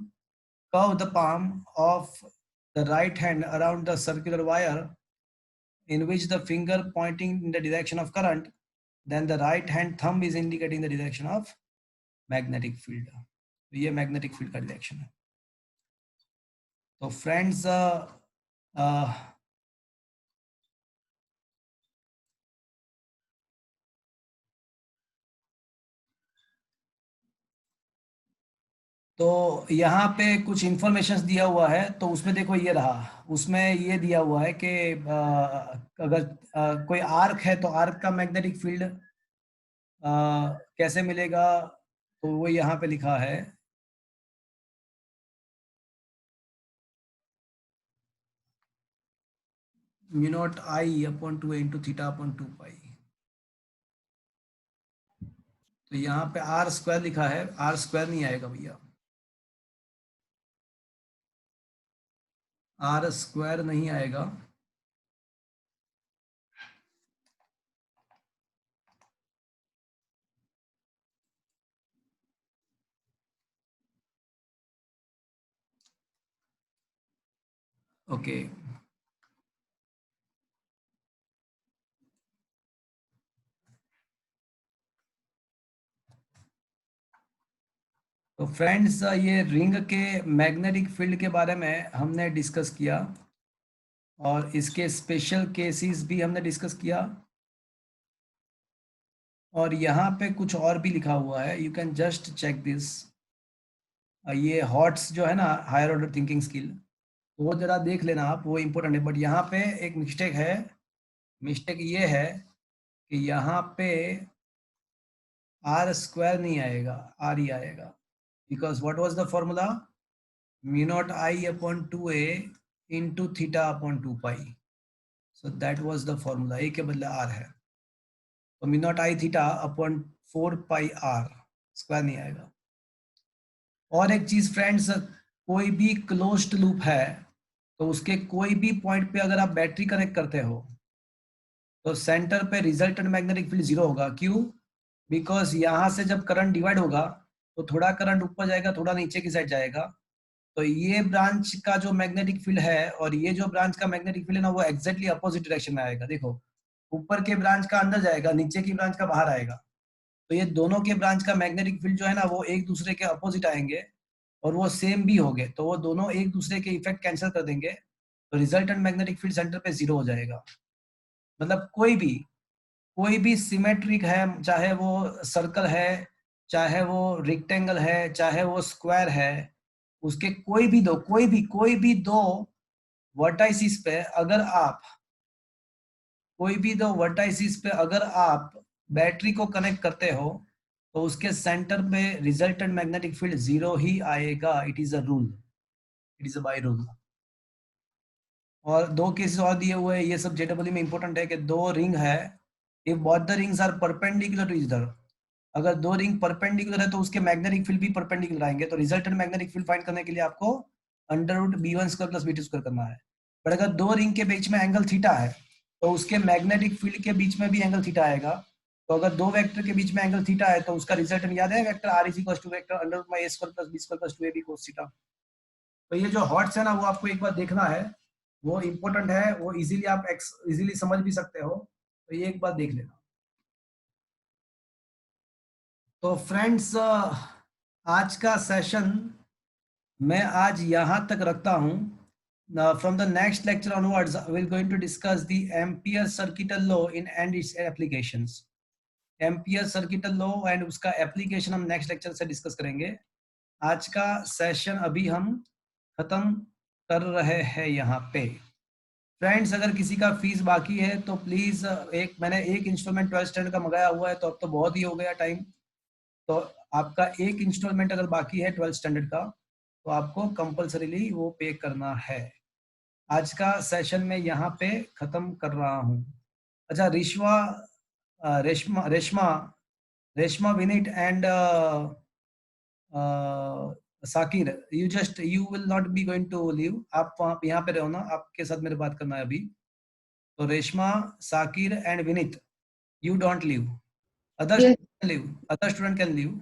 of the right hand around the circular wire in which the finger pointing in the direction of current, then the right hand thumb is indicating the direction of magnetic field। तो ये magnetic field का direction है। तो friends, तो यहाँ पे कुछ information दिया हुआ है, तो उसमें देखो ये रहा, उसमें ये दिया हुआ है कि अगर कोई आर्क है तो आर्क का मैग्नेटिक फील्ड कैसे मिलेगा, तो वो यहाँ पे लिखा है। Mu naught I upon 2 into theta upon 2 पाई। तो यहाँ पे आर स्क्वायर लिखा है, आर स्क्वायर नहीं आएगा भैया, आर स्क्वायर नहीं आएगा। ओके, तो फ्रेंड्स ये रिंग के मैग्नेटिक फील्ड के बारे में हमने डिस्कस किया, और इसके स्पेशल केसेस भी हमने डिस्कस किया। और यहाँ पे कुछ और भी लिखा हुआ है, you can just check this. ये हॉट्स जो है ना, हायर ऑर्डर थिंकिंग स्किल, वो जरा देख लेना आप, वो इम्पोर्टेंट है। बट यहाँ पे एक मिस्टेक है, मिस्टेक ये है कि यहाँ पे आर स्क्वायर नहीं आएगा, आर ही आएगा, because what was the formula, mu naught I upon 2a into theta upon 2 pi. So that was the formula, A के बदले आर है, तो mu naught I theta upon 4 pi R, square नहीं आएगा। और एक चीज फ्रेंड्स, कोई भी क्लोज्ड लूप है तो उसके कोई भी पॉइंट पे अगर आप बैटरी कनेक्ट करते हो तो सेंटर पे रिजल्टेंट मैग्नेटिक फील्ड 0 होगा। क्यों? बिकॉज यहाँ से जब करंट डिवाइड होगा तो थोड़ा करंट ऊपर जाएगा, थोड़ा नीचे की साइड जाएगा। तो ये ब्रांच का जो मैग्नेटिक फील्ड है और ये जो ब्रांच का मैग्नेटिक फील्ड है ना, वो एक्जैक्टली अपोजिट डायरेक्शन में आएगा। देखो, ऊपर के ब्रांच का अंदर जाएगा, नीचे की ब्रांच का बाहर आएगा। तो ये दोनों के ब्रांच का मैग्नेटिक फील्ड जो है ना, वो एक दूसरे के अपोजिट आएंगे और वो सेम भी होंगे, तो वो दोनों एक दूसरे के इफेक्ट कैंसिल कर देंगे, तो रिजल्टेंट मैग्नेटिक फील्ड सेंटर पे 0 हो जाएगा। मतलब कोई भी सिमेट्रिक है, चाहे वो सर्कल है, चाहे वो रेक्टेंगल है, चाहे वो स्क्वायर है, उसके कोई भी दो वर्टाइसिस पे अगर आप बैटरी को कनेक्ट करते हो तो उसके सेंटर में रिजल्टेंट मैग्नेटिक फील्ड 0 ही आएगा. It is a rule, it is a by rule. और दो केसेस और दिए हुए हैं, ये सब जेडब्ल्यू में इंपॉर्टेंट है कि दो रिंग है, if both the rings are perpendicular to each other, अगर दो रिंग परपेंडिकुलर है तो उसके मैग्नेटिक फील्ड भी परपेंडिकुलर आएंगे. तो रिजल्टेंट मैग्नेटिक फील्ड फाइंड करने के लिए आपको √B1² + B2² करना है. पर अगर दो रिंग के बीच में एंगल थीटा है तो उसके मैग्नेटिक फील्ड के बीच में भी एंगल थीटा आएगा. तो अगर दो वेक्टर के बीच में एंगल थीटा है तो उसका रिजल्टेंट याद है vector R = vector √A² + B² + 2AB cos theta. तो ये जो हॉट्स है ना, वो आपको एक बार देखना है, वो इंपॉर्टेंट है, वो इजीली आप इजीली समझ भी सकते हो. तो ये एक बार देख लेना. तो फ्रेंड्स, आज का सेशन मैं आज यहाँ तक रखता हूँ. From the next lecture onwards we will going to discuss the ampere circuital law in and its applications. Ampere circuital law and उसका एप्लीकेशन हम नेक्स्ट लेक्चर से डिस्कस करेंगे. आज का सेशन अभी हम खत्म कर रहे हैं यहाँ पे. फ्रेंड्स, अगर किसी का फीस बाकी है तो प्लीज, मैंने एक इंस्टॉलमेंट 12th स्टैंडर्ड का मंगाया हुआ है, तो अब तो बहुत ही हो गया टाइम. तो आपका एक इंस्टॉलमेंट अगर बाकी है 12th स्टैंडर्ड का तो आपको कंपल्सरीली वो पे करना है. आज का सेशन में यहाँ पे खत्म कर रहा हूँ. अच्छा, Reshma, Vineet and Sakir, you will not be going to leave. आप वहाँ यहाँ पे रहो ना, आपके साथ मेरे बात करना है अभी. तो Reshma, Sakir and Vineet, you don't leave. Other Yes. student can leave. Other student can leave.